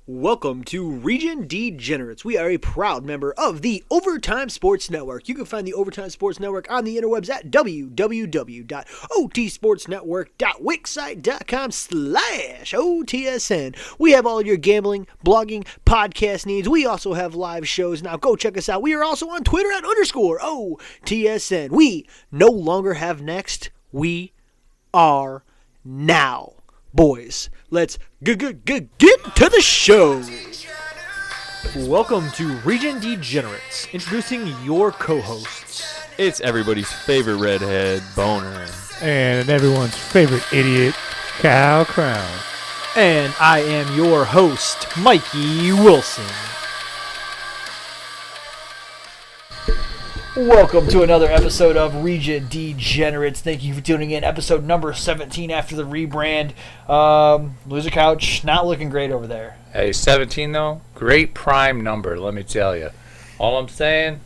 Welcome to Region Degenerates. We are a proud member of the Overtime Sports Network. You can find the Overtime Sports Network on the interwebs at www.otsportsnetwork.wixsite.com/OTSN. We have all your gambling, blogging, podcast needs. We also have live shows. Now go check us out. We are also on Twitter at _OTSN. We no longer have next. We are now. Boys, let's get to the show. Welcome to Region Degenerates, introducing your co-hosts. It's everybody's favorite redhead, Boner. And everyone's favorite idiot, Kyle Crown. And I am your host, Mikey Wilson. Welcome to another episode of Region Degenerates. Thank you for tuning in. Episode number 17 after the rebrand. Loser Couch, not looking great over there. Hey, 17 though, great prime number, let me tell you. All I'm saying.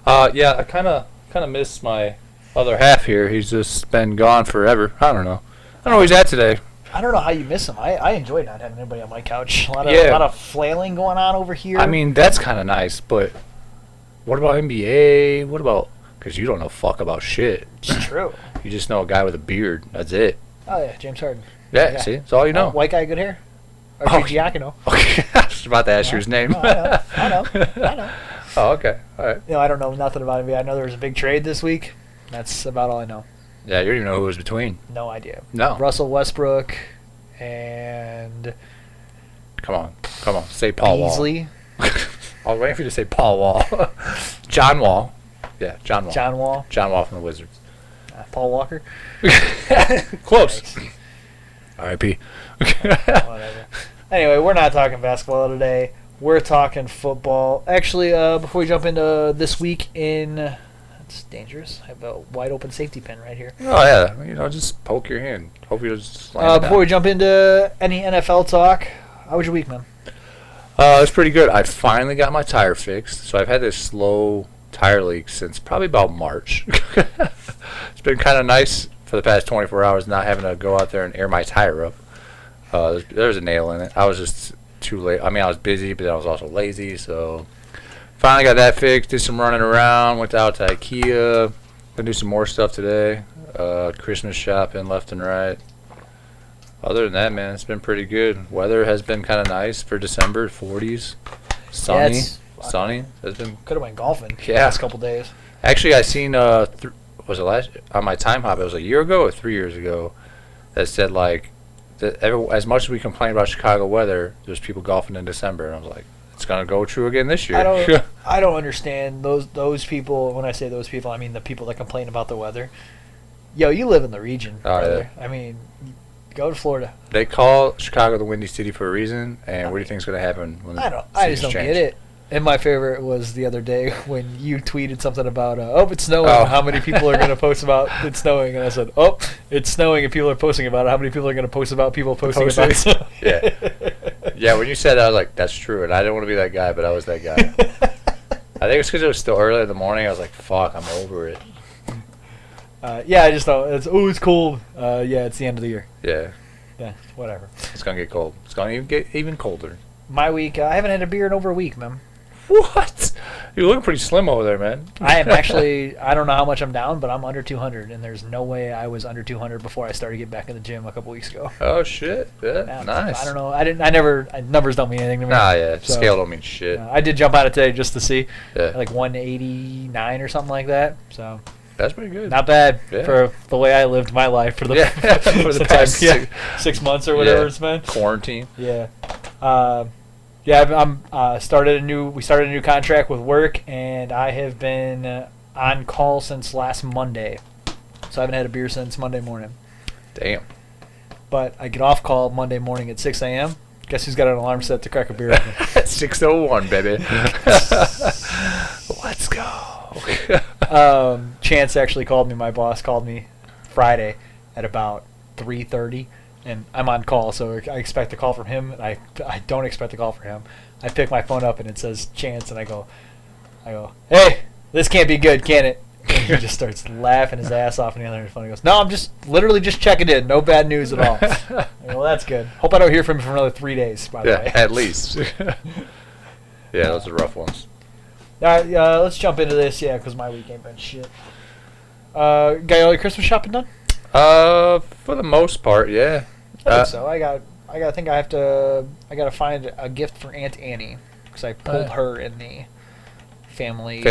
Yeah, I kind of miss my other half here. He's just been gone forever. I don't know where he's at today. I don't know how you miss him. I enjoyed not having anybody on my couch. A lot of flailing going on over here. I mean, that's kind of nice, but what about NBA? Because you don't know fuck about shit. It's true. You just know a guy with a beard. That's it. Oh, yeah, James Harden. Yeah, see? That's all you know. White guy, good hair. Or Giacono. Okay, I was about to ask you his name. No, I know. Oh, okay. All right. I don't know nothing about NBA. I know there was a big trade this week. That's about all I know. Yeah, you don't even know who it was between. No idea. No. Russell Westbrook and Come on. Say Paul Beasley. Wall. I was waiting for you to say Paul Wall. John Wall. Yeah, John Wall. John Wall from the Wizards. Paul Walker. Close. R.I.P. Whatever. Anyway, we're not talking basketball today. We're talking football. Actually, before we jump into this week in... That's dangerous. I have a wide open safety pin right here. Oh, yeah. Just poke your hand. Hope you just slam it before we jump into any NFL talk, how was your week, man? It's pretty good. I finally got my tire fixed. So I've had this slow tire leak since probably about March. It's been kind of nice for the past 24 hours not having to go out there and air my tire up. There's a nail in it. I was just too late. I mean, I was busy, but I was also lazy. So finally got that fixed. Did some running around. Went out to IKEA. Gonna do some more stuff today. Christmas shopping left and right. Other than that, man, it's been pretty good. Weather has been kind of nice for December, 40s, sunny. Sunny. It's been. Could have went golfing. Yeah. The last couple days. Actually, I seen was it last on my time hop? It was a year ago or 3 years ago. That said like that as much as we complain about Chicago weather, there's people golfing in December, and I was like, it's gonna go true again this year. I don't understand those people. When I say those people, I mean the people that complain about the weather. Yo, you live in the region, brother. Yeah. I mean. Go to Florida. They call Chicago the Windy City for a reason, and what do you think is going to happen when I just don't get it. And my favorite was the other day when you tweeted something about, it's snowing. Oh. How many people are going to post about it snowing? And I said, it's snowing, and people are posting about it. How many people are going to post about people posting about it? Yeah, when you said that, I was like, that's true. And I didn't want to be that guy, but I was that guy. I think it's because it was still early in the morning. I was like, fuck, I'm over it. I just thought it's cold. It's the end of the year. Yeah, whatever. It's gonna get cold. It's gonna get even colder. My week, I haven't had a beer in over a week, man. What? You're looking pretty slim over there, man. I am actually. I don't know how much I'm down, but I'm under 200, and there's no way I was under 200 before I started getting back in the gym a couple weeks ago. Oh shit! Yeah, nice. I don't know. Numbers don't mean anything to me. Nah, yeah. So, scale don't mean shit. I did jump on it today just to see. Yeah. Like 189 or something like that. So. That's pretty good. Not bad for the way I lived my life for the past 6 months or whatever it's been. Quarantine. Yeah. We started a new contract with work, and I have been on call since last Monday. So I haven't had a beer since Monday morning. Damn. But I get off call Monday morning at 6 a.m. Guess who's got an alarm set to crack a beer open? 6:01, baby. Let's go. Chance actually called me. My boss called me Friday at about 3:30, and I'm on call, so I expect a call from him, and I don't expect a call from him. I pick my phone up, and it says Chance, and I go, hey, this can't be good, can it? And he just starts laughing his ass off, and the other end phone. He goes, "No, I'm just literally just checking in. No bad news at all." Well, that's good. Hope I don't hear from him for another 3 days. By the way, at least. Yeah, those are rough ones. All right, let's jump into this. Yeah, because my week ain't been shit. Got all your Christmas shopping done? For the most part, yeah. I think so. I gotta find a gift for Aunt Annie because I pulled her in the family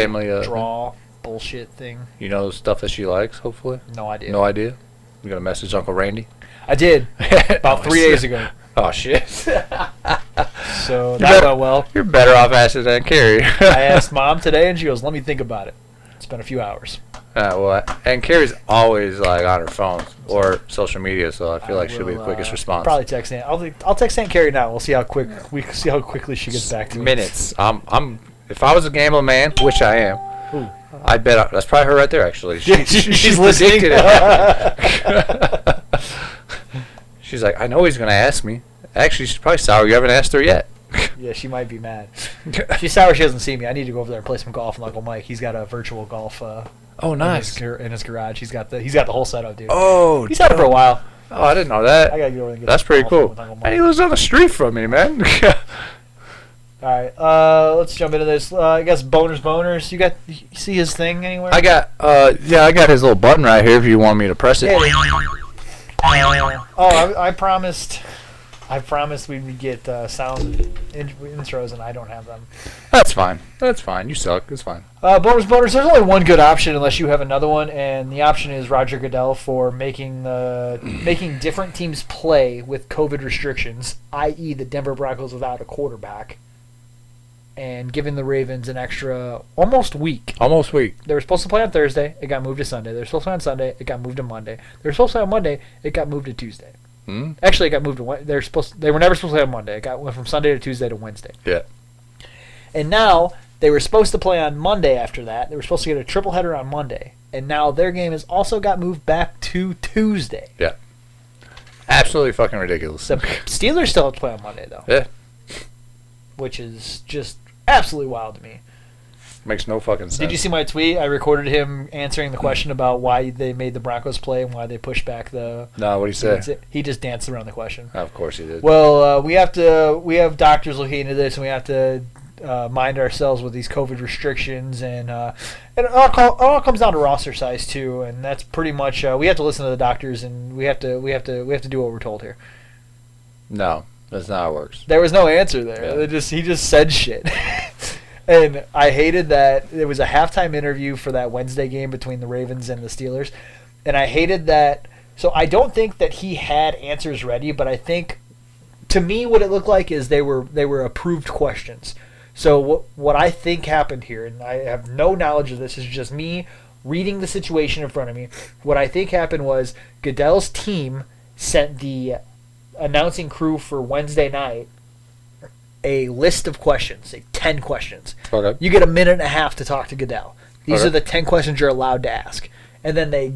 draw bullshit thing. You know the stuff that she likes, hopefully? No idea. No idea? You gonna message Uncle Randy? I did. About 3 days ago. Oh, shit. So that went well. You're better off asking than Carrie. I asked Mom today, and she goes, "Let me think about it." It's been a few hours. And Carrie's always like on her phone or social media, so I feel like she'll be the quickest response. Probably text Aunt. I'll text Aunt Carrie now. We'll see how quickly she gets back to me. Minutes. If I was a gambling man, which I am, Ooh. I bet that's probably her right there. Actually, she's listening. It. She's like, I know he's gonna ask me. Actually, she's probably sour you haven't asked her yet. Yeah, she might be mad. She's sour she doesn't see me. I need to go over there and play some golf with Uncle Mike. He's got a virtual golf. Oh, nice. In his garage, he's got the whole setup, dude. Oh, he's had it for a while. Oh, I didn't know that. I gotta go over and get That's pretty cool. And he lives on the street from me, man. All right, let's jump into this. I guess boners. You see his thing anywhere? I got his little button right here. If you want me to press it. I promised we'd get sound intros, and I don't have them. That's fine. You suck. It's fine. Boners. There's only one good option unless you have another one, and the option is Roger Goodell for making different teams play with COVID restrictions, i.e. the Denver Broncos without a quarterback, and giving the Ravens an extra almost week. They were supposed to play on Thursday. It got moved to Sunday. They were supposed to play on Sunday. It got moved to Monday. They were supposed to play on Monday. It got moved to Tuesday. Actually, it got moved to They were never supposed to play on Monday. It went from Sunday to Tuesday to Wednesday. Yeah. And now they were supposed to play on Monday after that. They were supposed to get a triple header on Monday. And now their game has also got moved back to Tuesday. Yeah. Absolutely fucking ridiculous. The Steelers still have to play on Monday, though. Yeah. Which is just absolutely wild to me. Makes no fucking sense. Did you see my tweet? I recorded him answering the question about why they made the Broncos play and why they pushed back the... No, what did he say? He just danced around the question. Oh, of course he did. Well, we have doctors looking into this, and we have to mind ourselves with these COVID restrictions, and it all comes down to roster size too, and that's pretty much we have to listen to the doctors, and we have to do what we're told here. No, that's not how it works. There was no answer there. Yeah. He just said shit. And I hated that it was a halftime interview for that Wednesday game between the Ravens and the Steelers. And I hated that. So I don't think that he had answers ready, but I think, to me, what it looked like is they were approved questions. So what I think happened here, and I have no knowledge of this, is just me reading the situation in front of me. What I think happened was Goodell's team sent the announcing crew for Wednesday night a list of questions, say 10 questions. Okay. You get a minute and a half to talk to Goodell. These Okay. are the 10 questions you're allowed to ask. And then they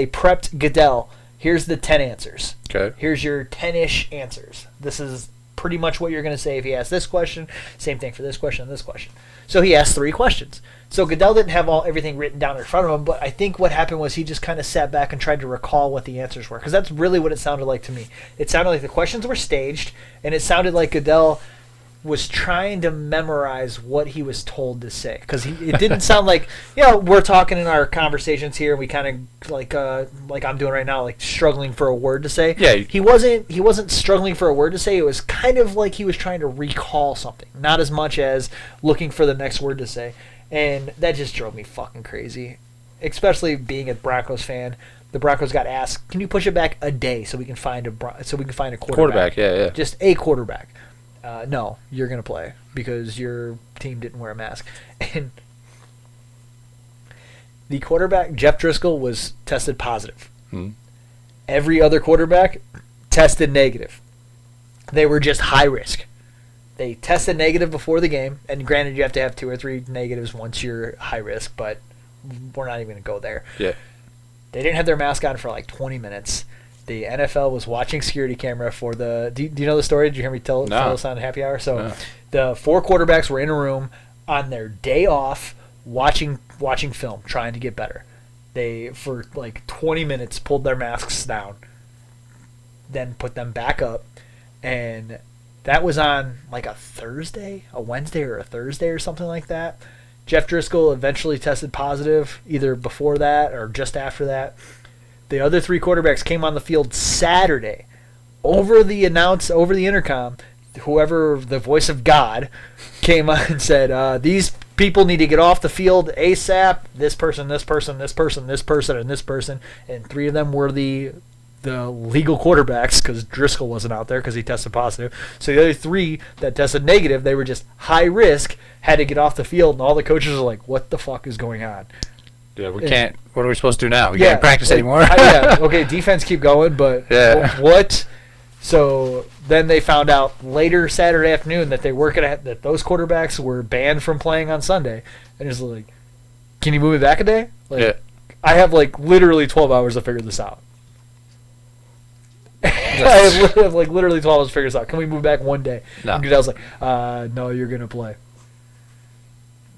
prepped Goodell, here's the 10 answers. Okay. Here's your 10-ish answers. This is pretty much what you're going to say if he asks this question. Same thing for this question and this question. So he asked 3 questions. So Goodell didn't have everything written down in front of him, but I think what happened was he just kind of sat back and tried to recall what the answers were, because that's really what it sounded like to me. It sounded like the questions were staged, and it sounded like Goodell was trying to memorize what he was told to say, because it didn't sound like, we're talking in our conversations here, and we kind of like I'm doing right now, like struggling for a word to say. Yeah. He wasn't struggling for a word to say. It was kind of like he was trying to recall something, not as much as looking for the next word to say, and that just drove me fucking crazy. Especially being a Broncos fan, the Broncos got asked, "Can you push it back a day so we can find a quarterback?" Quarterback, yeah. Just a quarterback. No, you're going to play because your team didn't wear a mask. And the quarterback, Jeff Driscoll, was tested positive. Every other quarterback tested negative. They were just high risk. They tested negative before the game, and granted, you have to have 2 or 3 negatives once you're high risk, but we're not even going to go there. Yeah. They didn't have their mask on for like 20 minutes. The NFL was watching security camera for the... Do you know the story? Did you hear me tell us on Happy Hour? So the 4 quarterbacks were in a room on their day off watching film, trying to get better. They, for like 20 minutes, pulled their masks down, then put them back up, and that was on like a Wednesday or a Thursday or something like that. Jeff Driscoll eventually tested positive, either before that or just after that. The other 3 quarterbacks came on the field Saturday. Over the intercom, whoever, the voice of God, came on and said, these people need to get off the field ASAP. This person, this person, this person, this person, and this person. And 3 of them were the legal quarterbacks because Driscoll wasn't out there because he tested positive. So the other 3 that tested negative, they were just high risk, had to get off the field, and all the coaches are like, what the fuck is going on? Yeah, we can't. What are we supposed to do now? We can't practice anymore? Okay, defense keep going, but what? So then they found out later Saturday afternoon that that those quarterbacks were banned from playing on Sunday. And it's like, can you move it back a day? Like, I have like literally 12 hours to figure this out. I have like literally 12 hours to figure this out. Can we move back one day? No. And I was like, no, you're going to play.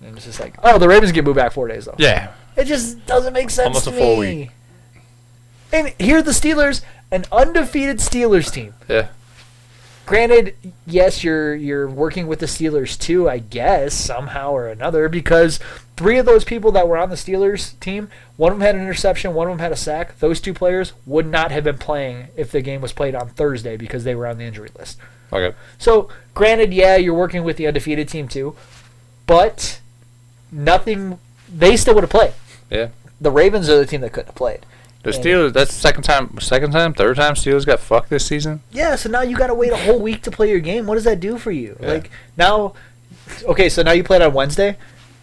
And it's just like, oh, the Ravens get moved back 4 days though. Yeah. It just doesn't make sense Almost to a full me. week. And here are the Steelers, an undefeated Steelers team. Yeah. Granted, yes, you're working with the Steelers too, I guess, somehow or another, because 3 of those people that were on the Steelers team, one of them had an interception, one of them had a sack. Those 2 players would not have been playing if the game was played on Thursday because they were on the injury list. Okay. So, granted, yeah, you're working with the undefeated team too, but they still would have played. Yeah. The Ravens are the team that couldn't have played. The Steelers, that's the third time Steelers got fucked this season. Yeah, so now you got to wait a whole week to play your game. What does that do for you? Yeah. Like, now, okay, so now you played on Wednesday.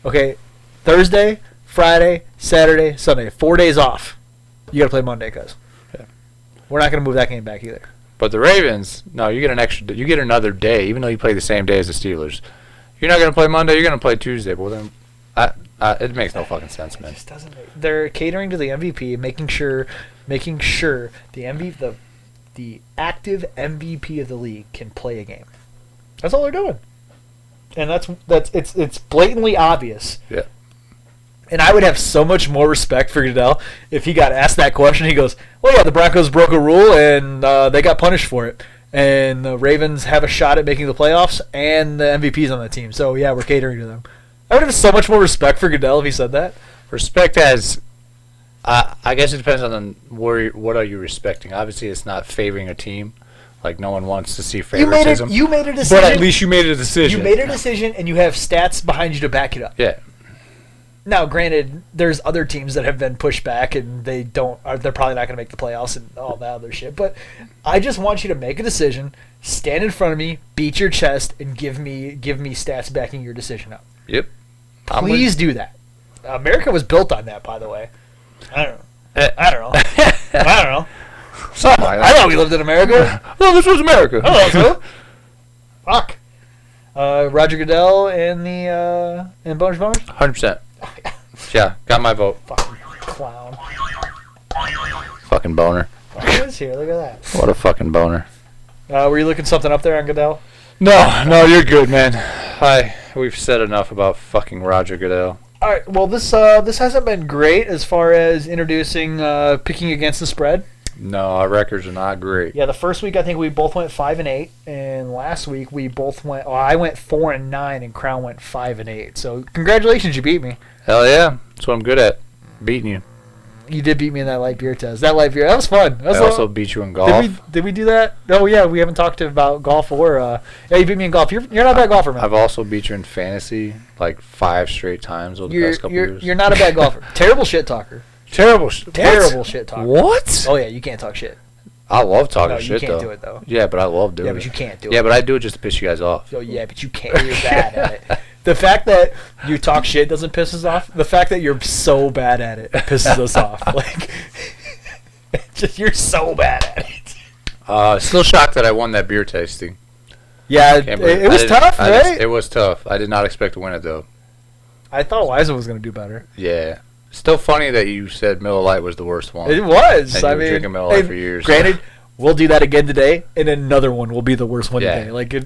Okay, Thursday, Friday, Saturday, Sunday. 4 days off. You got to play Monday, cuz. Yeah. We're not going to move that game back either. But the Ravens, no, you get another day, even though you play the same day as the Steelers. You're not going to play Monday, you're going to play Tuesday. But then, it makes no fucking sense, man. It just doesn't. They're catering to the MVP, making sure the MVP, the active MVP of the league can play a game. That's all they're doing, and it's blatantly obvious. Yeah. And I would have so much more respect for Goodell if he got asked that question. He goes, "Well, yeah, the Broncos broke a rule and they got punished for it, and the Ravens have a shot at making the playoffs, and the MVP's on the team. So yeah, we're catering to them." I would have so much more respect for Goodell if he said that. Respect as, I guess it depends on what are you respecting. Obviously, it's not favoring a team. Like, no one wants to see favoritism. You made a decision. But at least you made a decision. You made a decision, and you have stats behind you to back it up. Yeah. Now, granted, there's other teams that have been pushed back, and they're probably not going to make the playoffs and all that other shit. But I just want you to make a decision, stand in front of me, beat your chest, and give me stats backing your decision up. Yep. Please do that. America was built on that, by the way. I don't know. I don't know. Something like that. I thought we lived in America. No, this was America. I don't know. Fuck. Roger Goodell and Boners Boners? 100%. Yeah, got my vote. Fucking clown. Fucking boner. Oh, he is here. Look at that. What a fucking boner. Were you looking something up there on Goodell? No, you're good, man. We've said enough about fucking Roger Goodell. All right. Well, this hasn't been great as far as introducing picking against the spread. No, our records are not great. Yeah, the first week I think we both went 5-8, and last week we both went. Well, I went 4-9, and Crown went 5-8. So congratulations, you beat me. Hell yeah, that's what I'm good at, beating you. You did beat me in that light beer test. That was fun. I also beat you in golf. Did we do that? Oh yeah, we haven't talked about golf or. Yeah, you beat me in golf. You're not a bad golfer, man. I've also beat you in fantasy like 5 straight times over the past couple years. You're not a bad golfer. Terrible shit talker. Terrible shit talker. What? Oh yeah, you can't talk shit. I love talking shit, though. You can't do it though. Yeah, but I love doing it. Yeah, but you can't do it. Yeah, but I do it just to piss you guys off. Oh yeah, but you can't. You're bad at it. The fact that you talk shit doesn't piss us off. The fact that you're so bad at it pisses us off. Like, you're so bad at it. Still shocked that I won that beer tasting. Yeah, it was tough, right? It was tough. I did not expect to win it though. I thought Liza was going to do better. Yeah. Still funny that you said Miller Lite was the worst one. It was. And you were drinking Miller Lite for years. Granted, we'll do that again today, and another one will be the worst one Yeah. today. Like your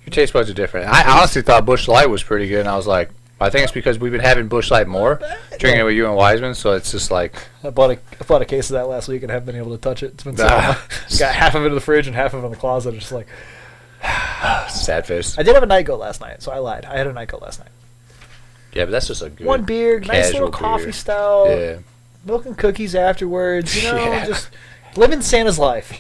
taste buds are different. I honestly thought Busch Light was pretty good, and I was like, I think it's because we've been having Busch Light more, drinking it with you and Wiseman, so it's just like... I bought a case of that last week and haven't been able to touch it. It's been got half of it in the fridge and half of it in the closet. It's just like... Sad face. I did have a night goat last night, so I lied. I had a night goat last night. Yeah, but that's just a good... One beer, nice little coffee beer. stout. Yeah. Milk and cookies afterwards. You know, Yeah. just living Santa's life.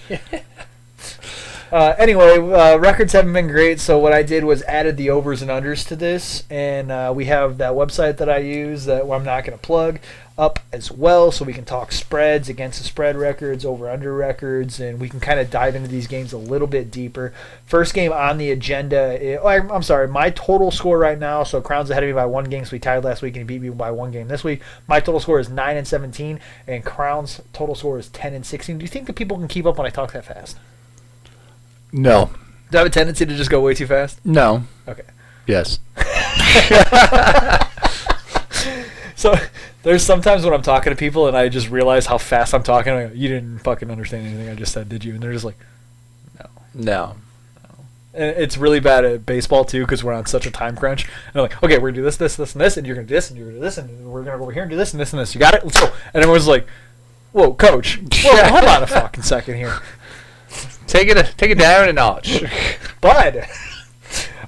Anyway, records haven't been great, so what I did was added the overs and unders to this, and we have that website that I use that I'm not going to plug up as well, so we can talk spreads, against the spread records, over-under records, and we can kind of dive into these games a little bit deeper. First game on the agenda, I'm sorry, my total score right now, so Crown's ahead of me by one game, so we tied last week, and he beat me by one game this week. My total score is 9-17, and Crown's total score is 10-16. Do you think that people can keep up when I talk that fast? No. Do I have a tendency to just go way too fast? No. Okay. Yes. So there's sometimes when I'm talking to people and I just realize how fast I'm talking. I go, you didn't fucking understand anything I just said, did you? And they're just like, No. and it's really bad at baseball too because we're on such a time crunch. And I'm like, okay, we're gonna do this, this, this, and this, and you're gonna do this, and you're gonna do this, and we're gonna go over here and do this and this and this. You got it? Let's go. And everyone's like, whoa, coach, whoa, hold on a fucking second here. Take it down a notch. Bud.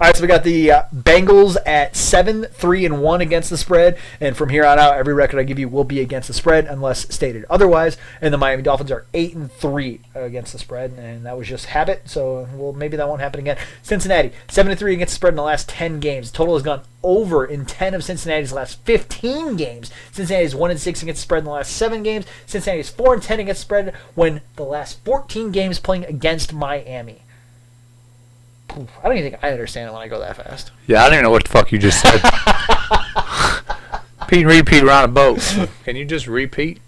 All right, so we got the Bengals at 7-3-1 against the spread, and from here on out, every record I give you will be against the spread unless stated otherwise. And the Miami Dolphins are 8-3 against the spread, and that was just habit. So, well, maybe that won't happen again. Cincinnati 7-3 against the spread in the last 10 games. Total has gone over in 10 of Cincinnati's last 15 games. Cincinnati is 1-6 against the spread in the last 7 games. Cincinnati is 4-10 against the spread when the last 14 games playing against Miami. I don't even think I understand it when I go that fast. Yeah, I don't even know what the fuck you just said. Pete and repeat around a boat. Can you just repeat?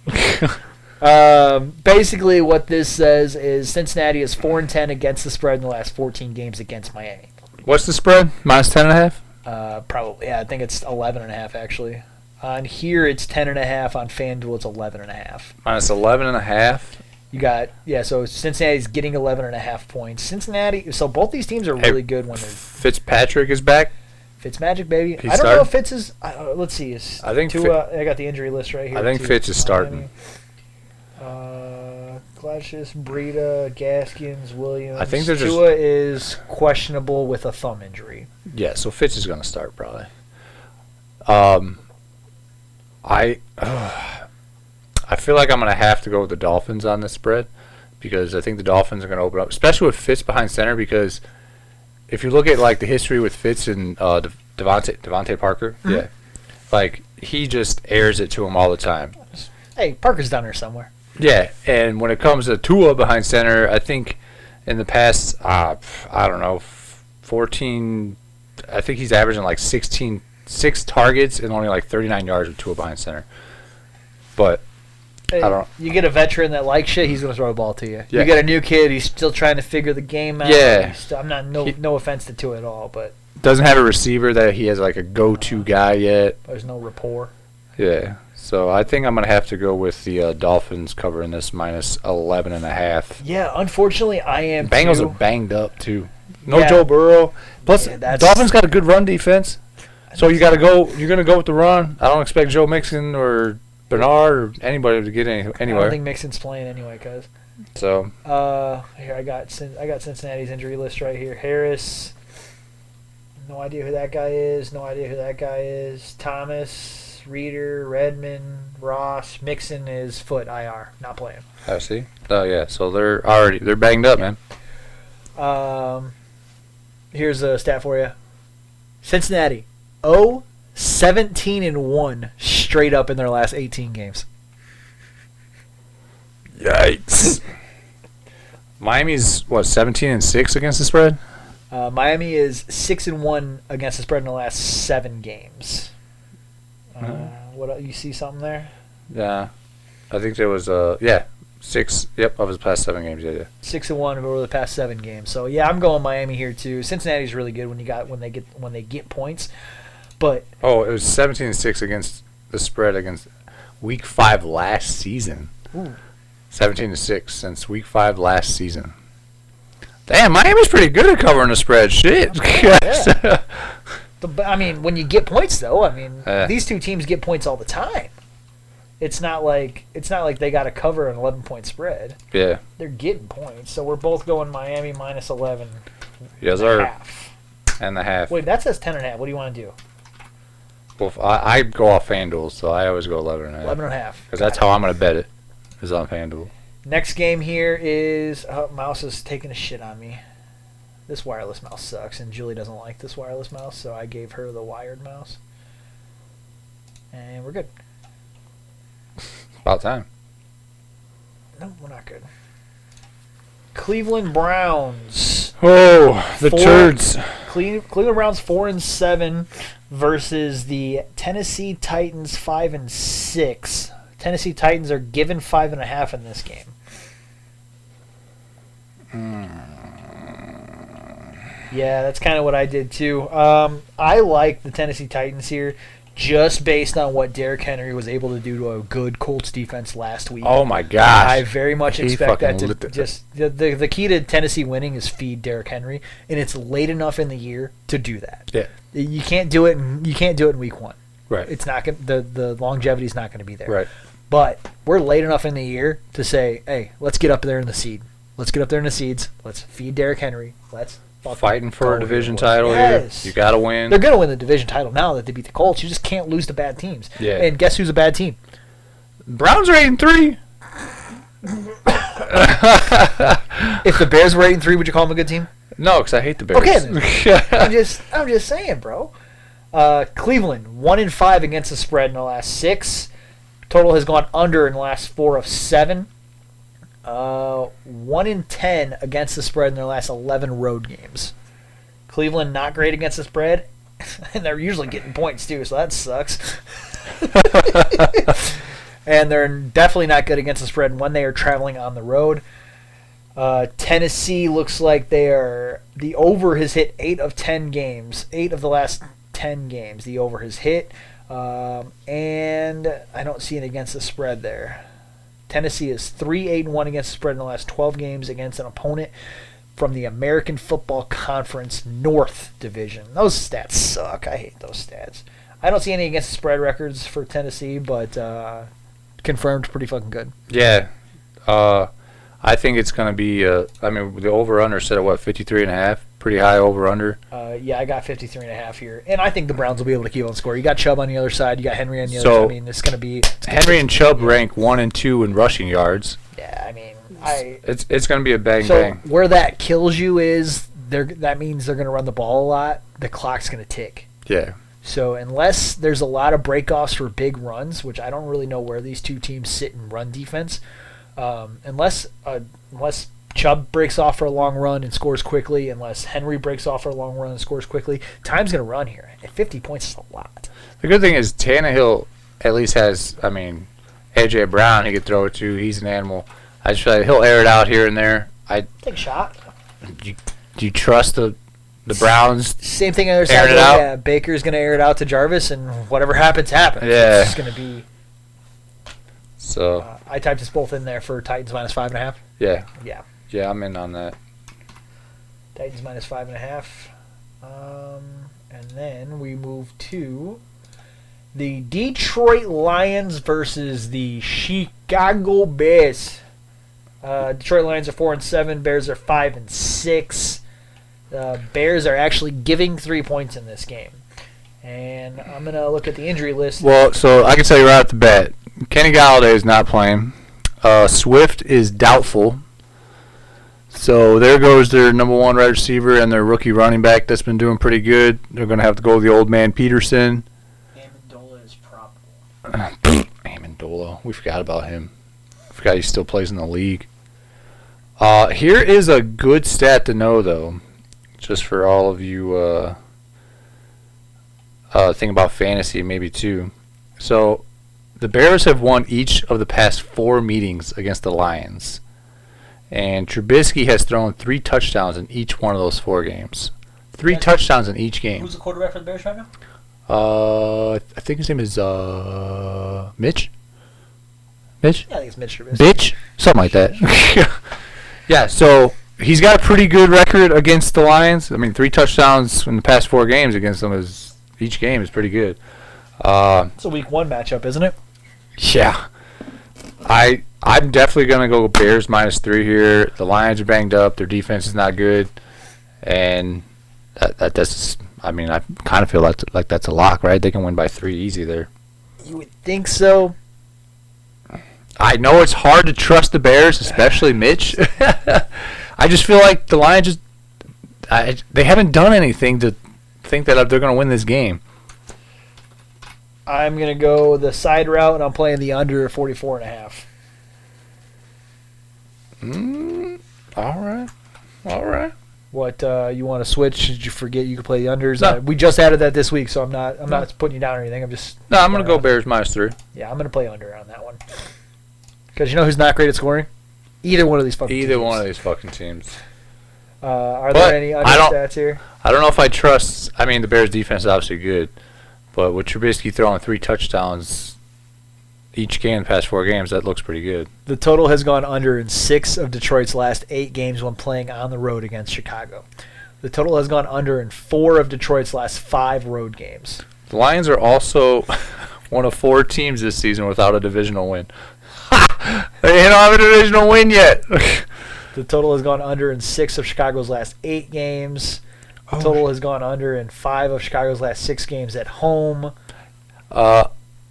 Basically, what this says is Cincinnati is 4-10 against the spread in the last 14 games against Miami. What's the spread? Minus 10.5? Probably, yeah. I think it's 11.5 actually. On here, it's 10.5. On FanDuel, it's 11.5. Minus 11.5. You got, so Cincinnati's getting 11.5 points. Cincinnati, so both these teams are really good when they're... Fitzpatrick is back. Fitzmagic, baby. He's I don't know starting? if Fitz is... let's see. I think I got the injury list right here. I think Fitz is starting. Glacius, Breida, Gaskins, Williams. I think they're just... Tua is questionable with a thumb injury. Yeah, so Fitz is going to start probably. I feel like I'm going to have to go with the Dolphins on this spread because I think the Dolphins are going to open up, especially with Fitz behind center, because if you look at like the history with Fitz and Devontae Parker, yeah, like he just airs it to him all the time. Hey, Parker's down there somewhere. Yeah, and when it comes to Tua behind center, I think in the past, I don't know, 14, I think he's averaging like 6 targets and only like 39 yards with Tua behind center. But I don't. You get a veteran that likes shit, he's going to throw the ball to you. Yeah. You get a new kid, he's still trying to figure the game out. Yeah. I'm not no offense to Tua at all, but Doesn't have a receiver that he has like a go-to guy yet. there's no rapport. Yeah. So I think I'm going to have to go with the Dolphins covering this minus 11.5. Yeah, unfortunately, I am Bengals too. are banged up too. No Yeah. Joe Burrow. Plus, Yeah, Dolphins got a good run defense. So you got to go. You're going to go with the run. I don't expect Joe Mixon or Bernard or anybody to get I don't anywhere. think Mixon's playing anyway, cuz. So Here I got Cincinnati's injury list right here. Harris, no idea who that guy is. No idea who that guy is. Thomas, Reeder, Redmond, Ross, Mixon is foot IR, not playing. I see. Oh yeah. So they're banged up, man. Here's a stat for you. Cincinnati 17-1 straight up in their last 18 games. Yikes. Miami's 17-6 against the spread. Miami is 6-1 against the spread in the last 7 games. What you see something there? Yeah, I think there was 6. Yep, of his past 7 games. Yeah. 6-1 over the past 7 games. So yeah, I'm going Miami here too. Cincinnati's really good when they get points, but Oh, it was 17-6 against the spread against Week 5 last season. 17-6 since Week 5 last season. Damn, Miami's pretty good at covering the spread. Shit. yeah. But I mean, when you get points, though, I mean, Yeah. these two teams get points all the time. It's not like they got to cover an 11-point spread. Yeah. They're getting points, so we're both going Miami minus 11. Yes, and a sir. half. And the half. Wait, that says 10.5. What do you want to do? Well, if I go off FanDuel, so I always go 11.5. 11.5. Because that's how I'm going to bet it, is on FanDuel. Next game here is mouse is taking a shit on me. This wireless mouse sucks, and Julie doesn't like this wireless mouse, so I gave her the wired mouse. And we're good. About time. No, we're not good. Cleveland Browns. Oh, the Four- turds. Cleveland Browns 4-7 versus the Tennessee Titans 5-6. Tennessee Titans are given 5.5 in this game. Yeah, that's kind of what I did too. I like the Tennessee Titans here, just based on what Derrick Henry was able to do to a good Colts defense last week. Oh, my gosh. I very much He expect that fucking to lit it. just the key to Tennessee winning is feed Derrick Henry, and it's late enough in the year to do that. Yeah. You can't do it. You can't do it in week one. Right. It's not going. The longevity is not going to be there. Right. But we're late enough in the year to say, hey, let's get up there in the seed. Let's get up there in the seeds. Let's feed Derrick Henry. Let's fucking Fighting for go a division here, boys. title Yes. here. You got to win. They're going to win the division title now that they beat the Colts. You just can't lose to bad teams. Yeah. And guess who's a bad team? Browns are 8-3. If the Bears were 8-3, would you call them a good team? No, because I hate the Bears. Okay, then. I'm just saying, bro. Cleveland 1-5 against the spread in the last 6. Total has gone under in the last 4 of 7. 1-10 against the spread in their last 11 road games. Cleveland not great against the spread, and they're usually getting points too, so that sucks. And they're definitely not good against the spread when they are traveling on the road. Tennessee looks like the over has hit 8 of 10 games. 8 of the last 10 games the over has hit. And I don't see it against the spread there. Tennessee is 3-8-1 against the spread in the last 12 games against an opponent from the American Football Conference North Division. Those stats suck. I hate those stats. I don't see any against the spread records for Tennessee, but confirmed pretty fucking good. Yeah. I think it's going to be, the over-under set at, 53.5? Pretty high over-under. Yeah, I got 53.5 here. And I think the Browns will be able to keep on score. You got Chubb on the other side. You got Henry on the other side. I mean, it's going to be... Henry and Chubb rank 1 and 2 in rushing yards. Yeah, I mean... It's going to be a bang. Where that kills you is that means they're going to run the ball a lot. The clock's going to tick. Yeah. So unless there's a lot of breakoffs for big runs, which I don't really know where these two teams sit in run defense, unless Chubb breaks off for a long run and scores quickly, unless Henry breaks off for a long run and scores quickly, time's going to run here. And 50 points is a lot. The good thing is Tannehill at least has, A.J. Brown he could throw it to. He's an animal. I just feel like he'll air it out here and there. Take a shot. Do you trust the Browns? Same thing on the other side. Airing it out? Yeah, Baker's going to air it out to Jarvis, and whatever happens, happens. Yeah. It's just going to be... So, I typed us both in there for Titans minus 5.5. yeah. Yeah. Yeah, I'm in on that. Titans minus 5.5. And then we move to the Detroit Lions versus the Chicago Bears. Detroit Lions are 4-7. Bears are 5-6. Bears are actually giving 3 points in this game. And I'm going to look at the injury list. Well, so I can tell you right off the bat, Kenny Galladay is not playing. Swift is doubtful. So there goes their number 1 wide receiver and their rookie running back that's been doing pretty good. They're going to have to go with the old man Peterson. Amendola is probable. Amendola. We forgot about him. I forgot he still plays in the league. Here is a good stat to know, though, just for all of you think about fantasy maybe too. So the Bears have won each of the past 4 meetings against the Lions. And Trubisky has thrown 3 touchdowns in each one of those 4 games. 3 touchdowns in each game. Who's the quarterback for the Bears right now? I think his name is Mitch? Mitch? Yeah, I think it's Mitch Trubisky. Bitch? Something like that. Yeah, so he's got a pretty good record against the Lions. 3 touchdowns in the past 4 games against them is each game is pretty good. It's a week 1 matchup, isn't it? Yeah. I'm definitely going to go Bears -3 here. The Lions are banged up. Their defense is not good. And that's I mean, I kind of feel like that's a lock, right? They can win by 3 easy there. You would think so. I know it's hard to trust the Bears, especially Mitch. I just feel like the Lions they haven't done anything to think that they're going to win this game. I'm going to go the side route, and I'm playing the under 44.5. All right. What, you want to switch? Did you forget you could play the unders? No. We just added that this week, so I'm not putting you down or anything. I'm just... No, I'm going to go Bears -3. Yeah, I'm going to play under on that one. Because you know who's not great at scoring? Either one of these fucking teams. One of these fucking teams. Are But there any under I don't- stats here? I don't know if I trust. I mean, the Bears' defense is obviously good, but with Trubisky throwing 3 touchdowns each game in the past 4 games, that looks pretty good. The total has gone under in 6 of Detroit's last 8 games when playing on the road against Chicago. The total has gone under in 4 of Detroit's last 5 road games. The Lions are also one of 4 teams this season without a divisional win. They don't have a divisional win yet. The total has gone under in 6 of Chicago's last 8 games. The total has gone under in 5 of Chicago's last 6 games at home.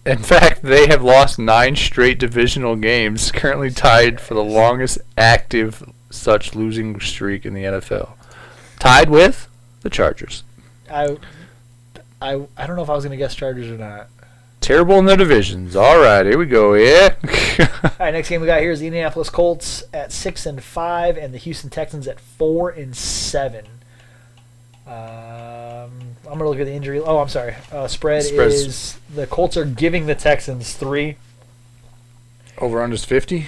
In fact, they have lost 9 straight divisional games, currently tied for the longest active such losing streak in the NFL. Tied with the Chargers. I don't know if I was going to guess Chargers or not. Terrible in their divisions. All right, here we go. Yeah. All right, next game we got here is the Indianapolis Colts at 6-5 and the Houston Texans at 4-7. I'm gonna look at the injury. Oh, I'm sorry. Spread is the Colts are giving the Texans 3. Over under 50.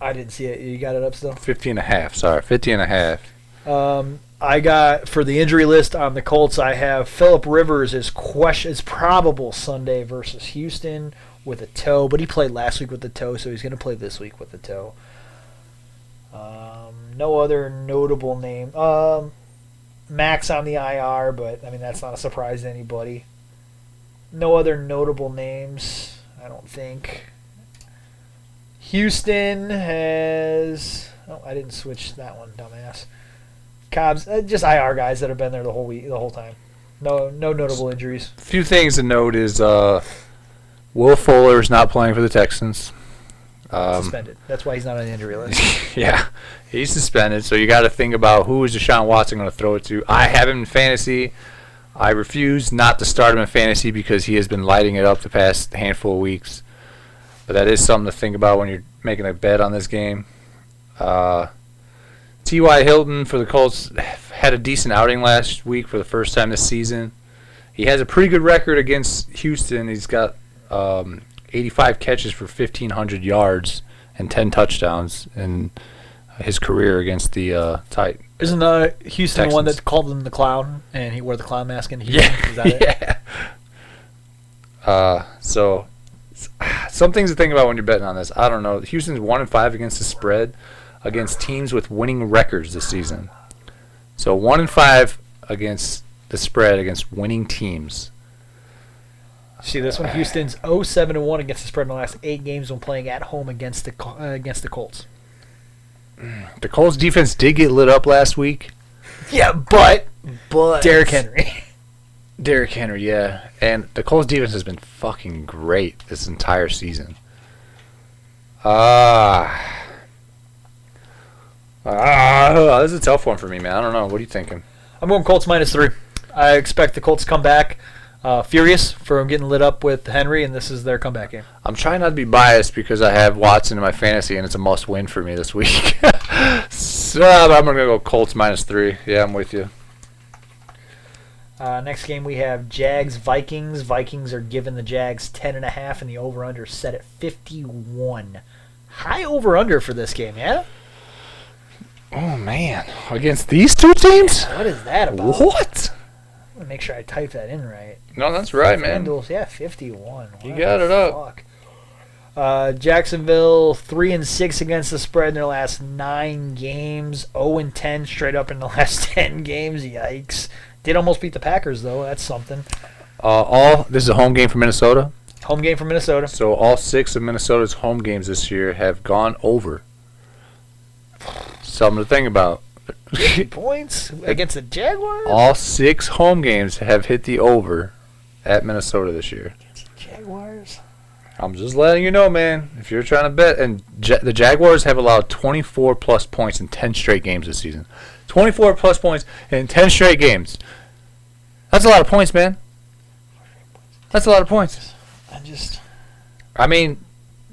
I didn't see it. You got it up still? 50.5. Sorry, 50.5. I got for the injury list on the Colts. I have Phillip Rivers is probable Sunday versus Houston with a toe, but he played last week with the toe, so he's going to play this week with the toe. No other notable name. Max on the IR, but I mean that's not a surprise to anybody. No other notable names, I don't think. Houston has. Oh, I didn't switch that one, dumbass. Cobbs, just IR guys that have been there the whole time. No notable injuries. A few things to note is Will Fuller is not playing for the Texans. Suspended. That's why he's not on the injury list. Yeah, he's suspended. So you got to think about who is Deshaun Watson going to throw it to. I have him in fantasy. I refuse not to start him in fantasy because he has been lighting it up the past handful of weeks. But that is something to think about when you're making a bet on this game. T.Y. Hilton for the Colts had a decent outing last week for the first time this season. He has a pretty good record against Houston. He's got 85 catches for 1,500 yards and 10 touchdowns in his career against the Titans. Isn't Houston the one that called him the clown and he wore the clown mask in Houston? Yeah. Is that it? Yeah. So some things to think about when you're betting on this. I don't know. Houston's 1-5 against the spread against teams with winning records this season. So 1-5 against the spread against winning teams. See this one? Houston's 0-7-1 against the spread in the last 8 games when playing at home against the Colts. The Colts defense did get lit up last week. Yeah, but Derrick Henry. Derrick Henry, yeah. And the Colts defense has been fucking great this entire season. This is a tough one for me, man. I don't know. What are you thinking? I'm going Colts -3. I expect the Colts to come back furious for getting lit up with Henry, and this is their comeback game. I'm trying not to be biased because I have Watson in my fantasy, and it's a must-win for me this week. So I'm going to go Colts -3. Yeah, I'm with you. Next game we have Jags-Vikings. Vikings are giving the Jags 10.5, and the over-under set at 51. High over-under for this game, yeah? Oh, man. Against these two teams? What is that about? What? I'm going to make sure I type that in right. No, that's right, man. Yeah, 51. You got it up. Jacksonville 3-6 against the spread in their last 9 games. 0-10 straight up in the last 10 games. Yikes. Did almost beat the Packers, though. That's something. This is a home game for Minnesota. Home game for Minnesota. So all 6 of Minnesota's home games this year have gone over. Something to think about. 50 points against the Jaguars? All 6 home games have hit the over at Minnesota this year. Jaguars? I'm just letting you know, man. If you're trying to bet, and the Jaguars have allowed 24-plus points in 10 straight games this season. 24-plus points in 10 straight games. That's a lot of points, man. That's a lot of points. I mean,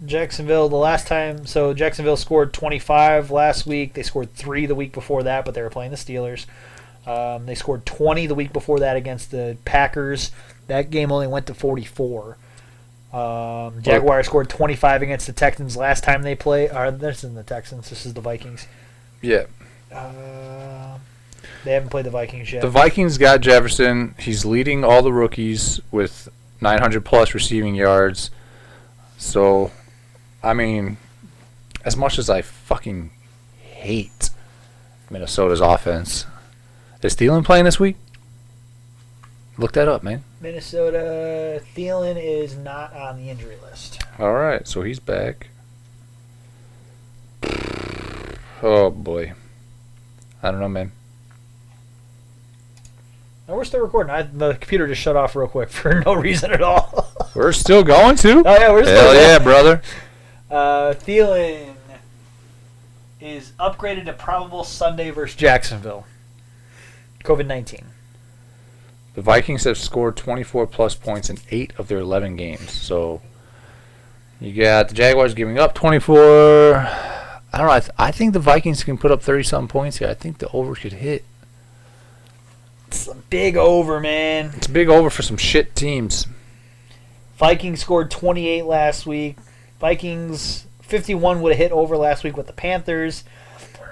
Jacksonville, the last time, so Jacksonville scored 25 last week. They scored 3 the week before that, but they were playing the Steelers. They scored 20 the week before that against the Packers. That game only went to 44. Jaguars scored 25 against the Texans last time they played. This isn't the Texans. This is the Vikings. yeah. They haven't played the Vikings yet. The Vikings got Jefferson. He's leading all the rookies with 900-plus receiving yards. So, I mean, as much as I fucking hate Minnesota's offense, is Thielen playing this week? Look that up, man. Minnesota, Thielen is not on the injury list. All right, so he's back. Oh, boy. I don't know, man. No, we're still recording. The computer just shut off real quick for no reason at all. We're still going to? Oh, yeah, we're still Hell going. yeah, brother. Thielen is upgraded to probable Sunday versus Jacksonville. COVID-19. The Vikings have scored 24-plus points in 8 of their 11 games. So, you got the Jaguars giving up 24. I don't know. I think the Vikings can put up 30-something points here. I think the over could hit. It's a big over, man. It's a big over for some shit teams. Vikings scored 28 last week. Vikings 51 would have hit over last week with the Panthers.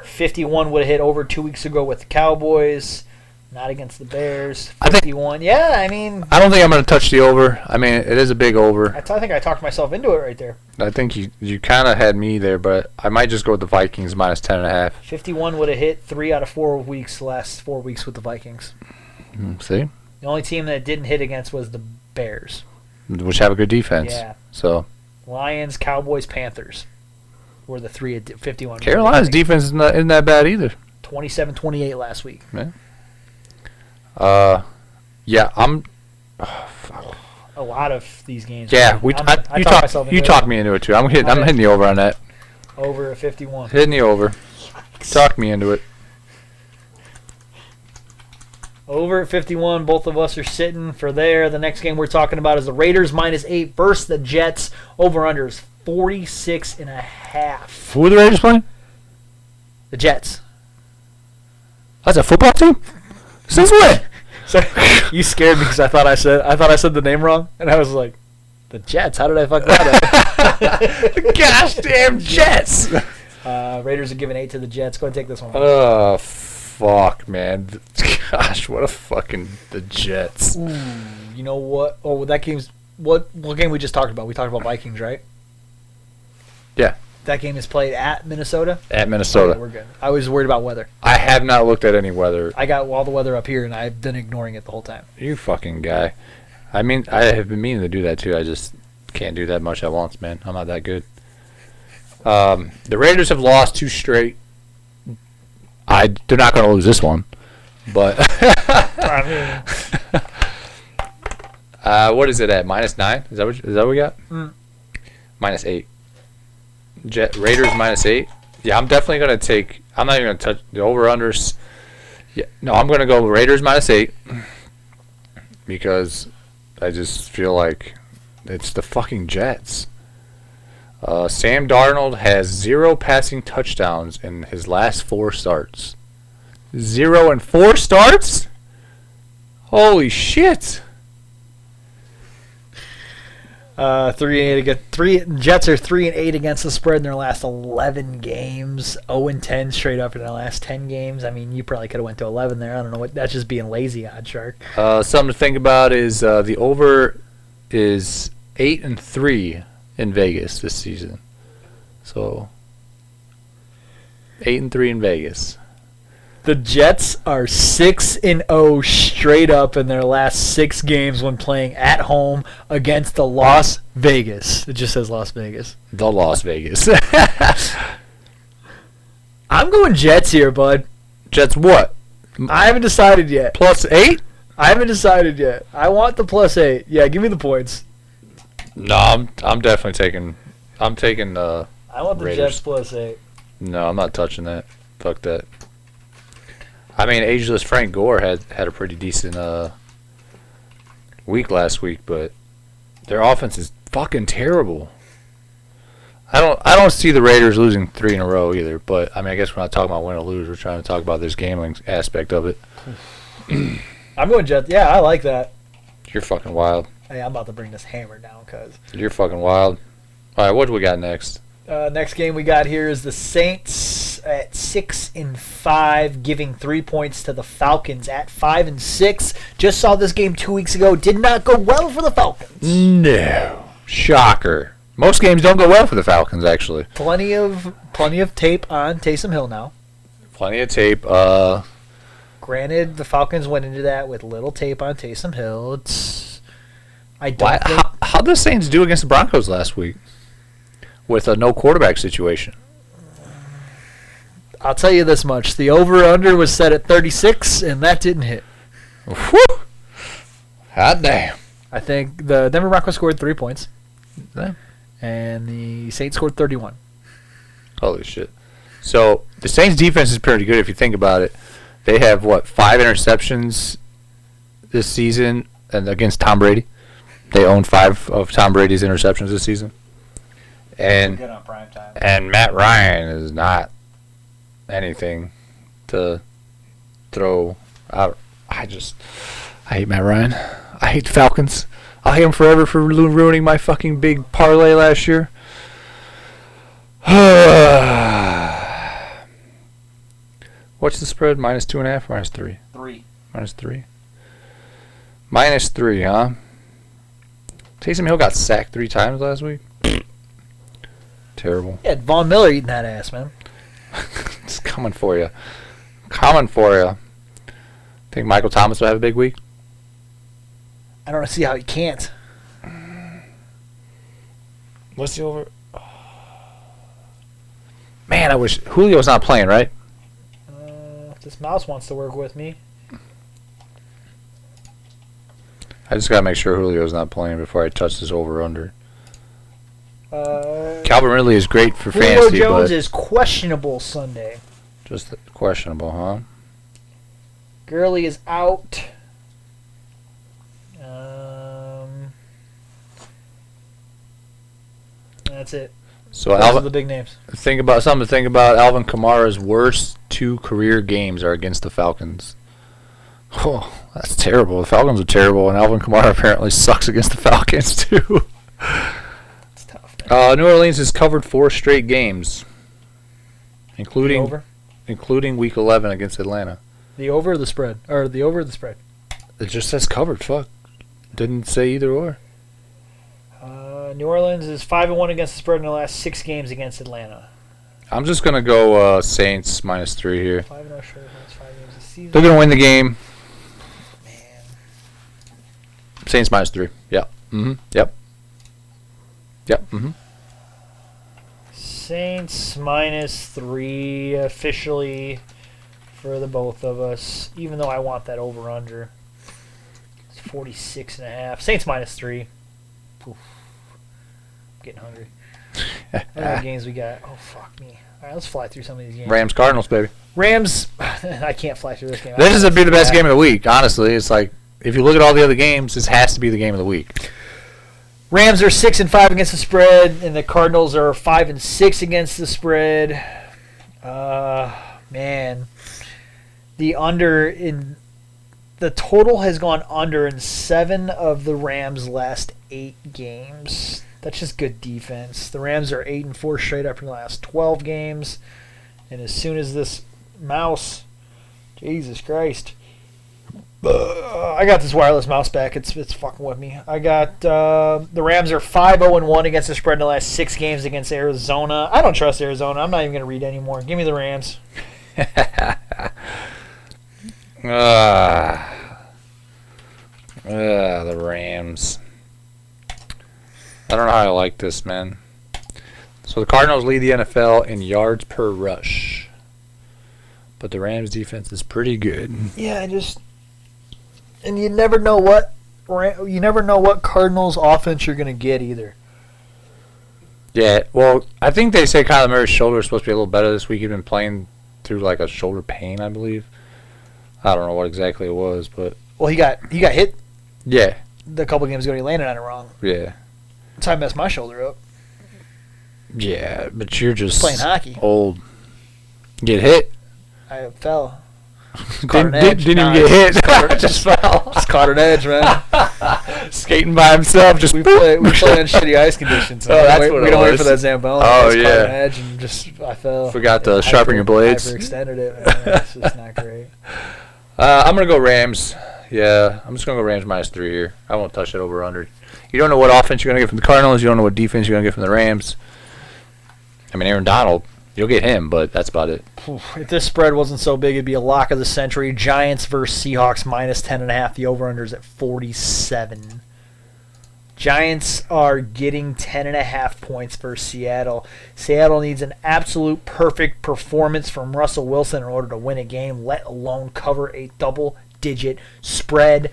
51 would have hit over 2 weeks ago with the Cowboys. Not against the Bears. 51. Yeah, I mean, I don't think I'm going to touch the over. I mean, it is a big over. I think I talked myself into it right there. I think you kind of had me there, but I might just go with the Vikings minus 10.5. 51 would have hit 3 out of 4 weeks, the last 4 weeks with the Vikings. See? The only team that didn't hit against was the Bears. Which have a good defense. Yeah. So Lions, Cowboys, Panthers were the 3 at 51. Carolina's defense isn't that bad either. 27-28 last week. Yeah, I'm. A lot of these games. Yeah, you talked me into it too. I'm hitting the over on that. Over at 51. Hitting the over. Talk me into it. Over at 51. Both of us are sitting for there. The next game we're talking about is the Raiders -8 versus the Jets. Over/under is 46.5. Who are the Raiders playing? The Jets. That's a football team. Since when? So you scared me because I thought I said the name wrong, and I was like, the Jets. How did I fuck that up? Gosh damn Jets. Raiders are giving 8 to the Jets. Go ahead and take this one. Oh fuck, man. Gosh, what a fucking the Jets. Ooh, you know what? Oh, that game's what game we just talked about? We talked about Vikings, right? Yeah. That game is played at Minnesota? At Minnesota. Okay, we're good. I was worried about weather. I have not looked at any weather. I got all the weather up here, and I've been ignoring it the whole time. You fucking guy. I mean, I have been meaning to do that too. I just can't do that much at once, man. I'm not that good. The Raiders have lost 2 straight. They're not going to lose this one, but what is it at? -9? Is that what we got? -8. Raiders -8. Yeah, I'm definitely going to take. I'm not even going to touch the over/unders. Yeah, no, I'm going to go Raiders -8 because I just feel like it's the fucking Jets. Sam Darnold has 0 passing touchdowns in his last 4 starts. 0 in 4 starts? Holy shit! 3-8 against Jets are 3-8 against the spread in their last 11 games. 0-10 straight up in their last 10 games. I mean, you probably could have went to 11 there. I don't know what. That's just being lazy, Odd Shark. Something to think about is the over is 8-3 in Vegas this season. So 8-3 in Vegas. The Jets are 6-0 straight up in their last 6 games when playing at home against the Las Vegas. It just says Las Vegas. The Las Vegas. I'm going Jets here, bud. Jets what? I haven't decided yet. +8? I haven't decided yet. I want the +8. Yeah, give me the points. No, I'm definitely taking. I'm taking the. I want the Raiders. Jets +8. No, I'm not touching that. Fuck that. I mean, ageless Frank Gore had a pretty decent week last week, but their offense is fucking terrible. I don't see the Raiders losing 3 in a row either. But I mean, I guess we're not talking about win or lose. We're trying to talk about this gambling aspect of it. I'm going Jets. Yeah, I like that. You're fucking wild. Hey, I'm about to bring this hammer down, cuz. You're fucking wild. All right, what do we got next? Next game we got here is the Saints at 6-5, giving 3 points to the Falcons at 5-6. Just saw this game 2 weeks ago. Did not go well for the Falcons. No. Shocker. Most games don't go well for the Falcons, actually. Plenty of tape on Taysom Hill now. Plenty of tape. Granted, the Falcons went into that with little tape on Taysom Hill. I don't think. How did the Saints do against the Broncos last week with a no quarterback situation? I'll tell you this much: the over/under was set at 36, and that didn't hit. Whew. Hot damn. I think the Denver Broncos scored 3 points, Yeah. and the Saints scored 31. Holy shit. So the Saints defense is pretty good if you think about it. They have, 5 interceptions this season and against Tom Brady. They own 5 of Tom Brady's interceptions this season. And Good on prime time. and Matt Ryan is not anything to throw out. I hate Matt Ryan. I hate the Falcons. I'll hate him forever for ruining my fucking big parlay last year. What's the spread? -2.5, -3? 3. -3. -3, huh? Taysom Hill got sacked 3 times last week. Terrible. Yeah, Von Miller eating that ass, man. It's coming for you. Coming for you. Think Michael Thomas will have a big week? I don't see how he can't. What's the over? Man, I wish Julio's not playing, right? If this mouse wants to work with me. I just gotta make sure Julio's not playing before I touch this over/under. Calvin Ridley is great for Julio fantasy, Jones but is questionable Sunday. just questionable, huh? Gurley is out. That's it. So Those are Alvin, the big names. something to think about. Alvin Kamara's worst 2 career games are against the Falcons. Oh, that's terrible. The Falcons are terrible, and Alvin Kamara apparently sucks against the Falcons too. It's tough, man. New Orleans has covered 4 straight games, The including over? Week 11 against Atlanta. The over or the spread? Or the over or the spread? It just says covered. Fuck, didn't say either or. New Orleans is 5-1 against the spread in the last 6 games against Atlanta. I'm just gonna go Saints -3 here. 5-0 straight against 5 games this season. They're gonna win the game. Man. Saints -3. Yep. Yep. Yep. Saints -3 officially for the both of us, even though I want that over-under. It's 46.5. Saints -3. Oof. I'm getting hungry. What other games we got? Oh, fuck me. All right, let's fly through some of these games. Rams Cardinals, baby. Rams, I can't fly through this game. This is be the best game of the week. Honestly, it's like if you look at all the other games, this has to be the game of the week. Rams are 6-5 against the spread, and the Cardinals are 5-6 against the spread. Man, the total has gone under in 7 of the Rams' last 8 games. That's just good defense. The Rams are 8-4 straight up in the last 12 games, and as soon as this mouse, Jesus Christ. I got this wireless mouse back. It's fucking with me. I got the Rams are 5-0-1 against the spread in the last 6 games against Arizona. I don't trust Arizona. I'm not even going to read anymore. Give me the Rams. The Rams. I don't know how I like this, man. So the Cardinals lead the NFL in yards per rush, but the Rams defense is pretty good. Yeah, and you never know what Cardinals offense you're gonna get either. Yeah, well, I think they say Kyler Murray's shoulder is supposed to be a little better this week. He's been playing through like a shoulder pain, I believe. I don't know what exactly it was, but Well, he got hit yeah, the couple games ago. He landed on it wrong. yeah, That's how I messed my shoulder up yeah. But you're just playing hockey. old. Get hit. I fell. Caught an Didn't edge. even Nah, get hit. just fell. Just caught an edge, man. Skating by himself. Just We play on shitty ice conditions. Oh, that's what we it don't wait was. for that Zamboni. Oh, I just yeah. caught an edge and I fell. Forgot to And sharpen your blades. Hyperextended it. Man. It's just not great. I'm gonna go Rams. Yeah, I'm just gonna go Rams -3 here. I won't touch that over under. You don't know what offense you're gonna get from the Cardinals. You don't know what defense you're gonna get from the Rams. I mean, Aaron Donald, you'll get him, but that's about it. If this spread wasn't so big, it'd be a lock of the century. Giants versus Seahawks -10.5. The over/under is at 47. Giants are getting 10.5 points versus Seattle. Seattle needs an absolute perfect performance from Russell Wilson in order to win a game, let alone cover a double-digit spread.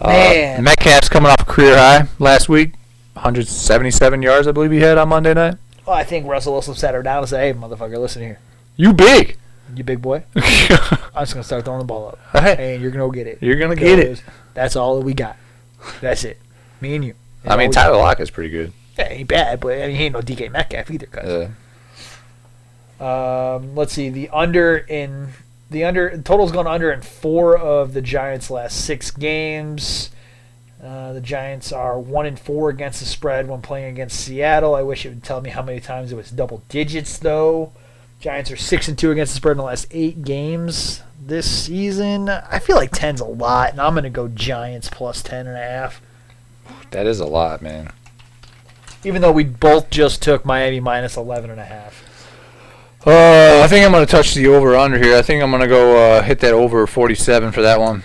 Man. Metcalf's coming off a career high last week, 177 yards, I believe he had on Monday night. Well, I think Russell Wilson sat her down and said, "Hey, motherfucker, listen here. You big. You big boy. I'm just going to start throwing the ball up. Hey, And you're going to go get it. you're gonna get it. Because that's all that we got. That's it. Me and you. That's I mean, all we Tyler got. Lockett is pretty good. Yeah, he ain't bad, but I mean, he ain't no DK Metcalf either. Cause. Let's see. The total's gone under in 4 of the Giants' last 6 games. The Giants are 1-4 against the spread when playing against Seattle. I wish it would tell me how many times it was double digits, though. Giants are 6-2 against the spread in the last 8 games this season. I feel like 10's a lot, and I'm going to go Giants plus 10.5. That is a lot, man. Even though we both just took Miami minus 11.5. I think I'm going to touch the over-under here. I think I'm going to go hit that over 47 for that one.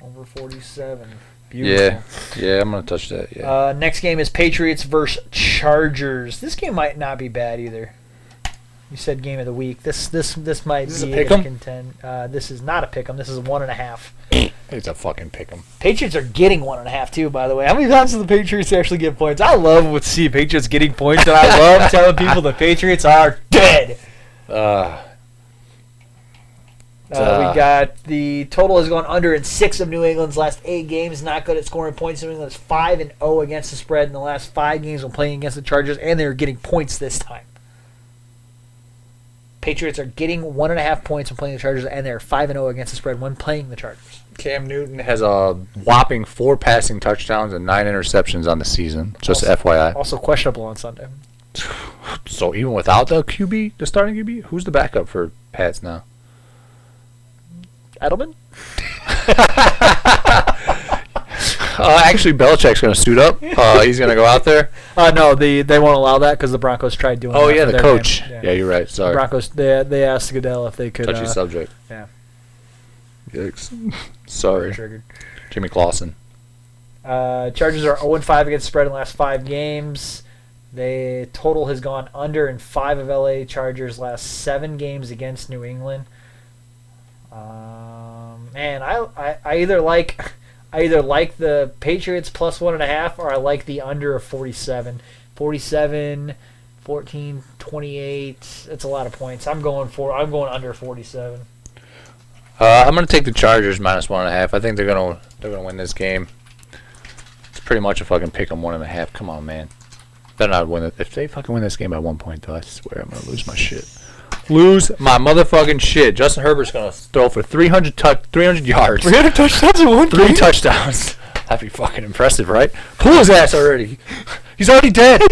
Over 47. Beautiful. Yeah, I'm going to touch that, yeah. Next game is Patriots versus Chargers. This game might not be bad either. You said game of the week. This might Is this be a pick'em? contend. This is not a pick'em. This is a 1.5. It's a fucking pick'em. Patriots are getting 1.5 too. By the way, how many times do the Patriots actually get points? I love to see Patriots getting points, and I love telling people the Patriots are dead. We got the total has gone under in 6 of New England's last 8 games. Not good at scoring points. New England is 5-0 against the spread in the last 5 games when playing against the Chargers, and they're getting points this time. Patriots are getting 1.5 points when playing the Chargers, and they're 5-0 against the spread when playing the Chargers. Cam Newton has a whopping 4 passing touchdowns and 9 interceptions on the season. Just FYI. Also questionable on Sunday. So even without the QB, the starting QB, who's the backup for Pats now? Edelman? Actually, Belichick's going to suit up. He's going to go out there. No, they won't allow that because the Broncos tried doing. Oh that yeah, for the their coach. game. Yeah, you're right. The Sorry. Broncos. They asked Goodell if they could. Touchy subject. Yeah. Yikes. Sorry. Triggered. Jimmy Clausen. Chargers are 0-5 against the spread in the last 5 games. The total has gone under in 5 of LA Chargers' last 7 games against New England. Man, I either like the Patriots plus 1.5 or I like the under of 47. 47, 14, 28. That's a lot of points. I'm going under 47. I'm going to take the Chargers minus 1.5. I think they're gonna win this game. It's pretty much a fucking pick 'em 1.5. Come on, man. Better not win it. If they fucking win this game by 1 point, though, I swear I'm gonna lose my shit. Lose my motherfucking shit. Justin Herbert's gonna throw for 300 yards. 300 touchdowns in 1 3 touchdowns. That'd be fucking impressive, right? Pull his ass already. He's already dead.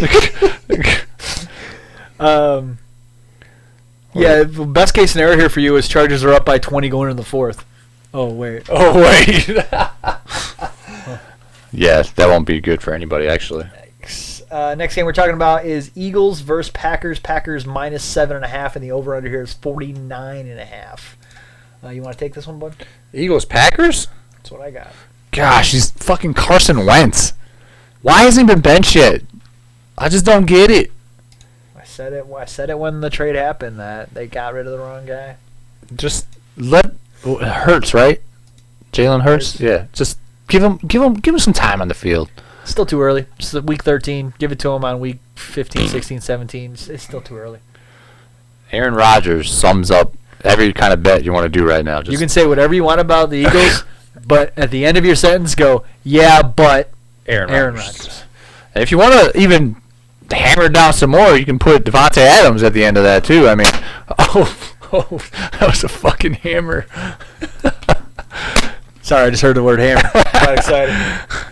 Yeah, the best case scenario here for you is Chargers are up by 20 going into the 4th. Oh, wait. Oh wait. Yeah, that won't be good for anybody actually. Next game we're talking about is Eagles versus Packers. Packers minus 7.5, and the over-under here is 49.5. You want to take this one, bud? Eagles, Packers? That's what I got. Gosh, he's fucking Carson Wentz. Why hasn't he been benched yet? I just don't get it. I said it when the trade happened that they got rid of the wrong guy. Just let Hurts, right? Jalen Hurts? Yeah. Just give him some time on the field. Still too early. Just week 13. Give it to him on week 15, 16, 17. It's still too early. Aaron Rodgers sums up every kind of bet you want to do right now. Just You can say whatever you want about the Eagles, but at the end of your sentence, go, yeah, but Aaron Rodgers. Rodgers. And if you want to even hammer it down some more, you can put Devontae Adams at the end of that too. I mean, that was a fucking hammer. Sorry, I just heard the word hammer. Got excited.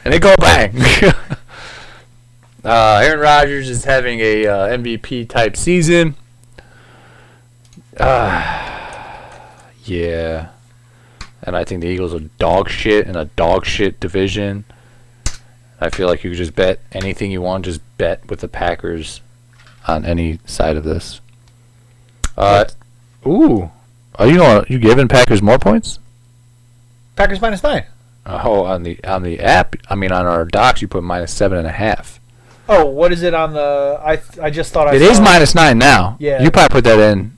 And they go bang. Aaron Rodgers is having a MVP type season. Yeah. And I think the Eagles are dog shit in a dog shit division. I feel like you could just bet anything you want. Just bet with the Packers on any side of this. Ooh. Are you giving Packers more points? Packers -9. Oh, on the app. I mean, on our docs, you put -7.5. Oh, what is it on the? I just thought It is -9 now. Yeah. You probably put that in.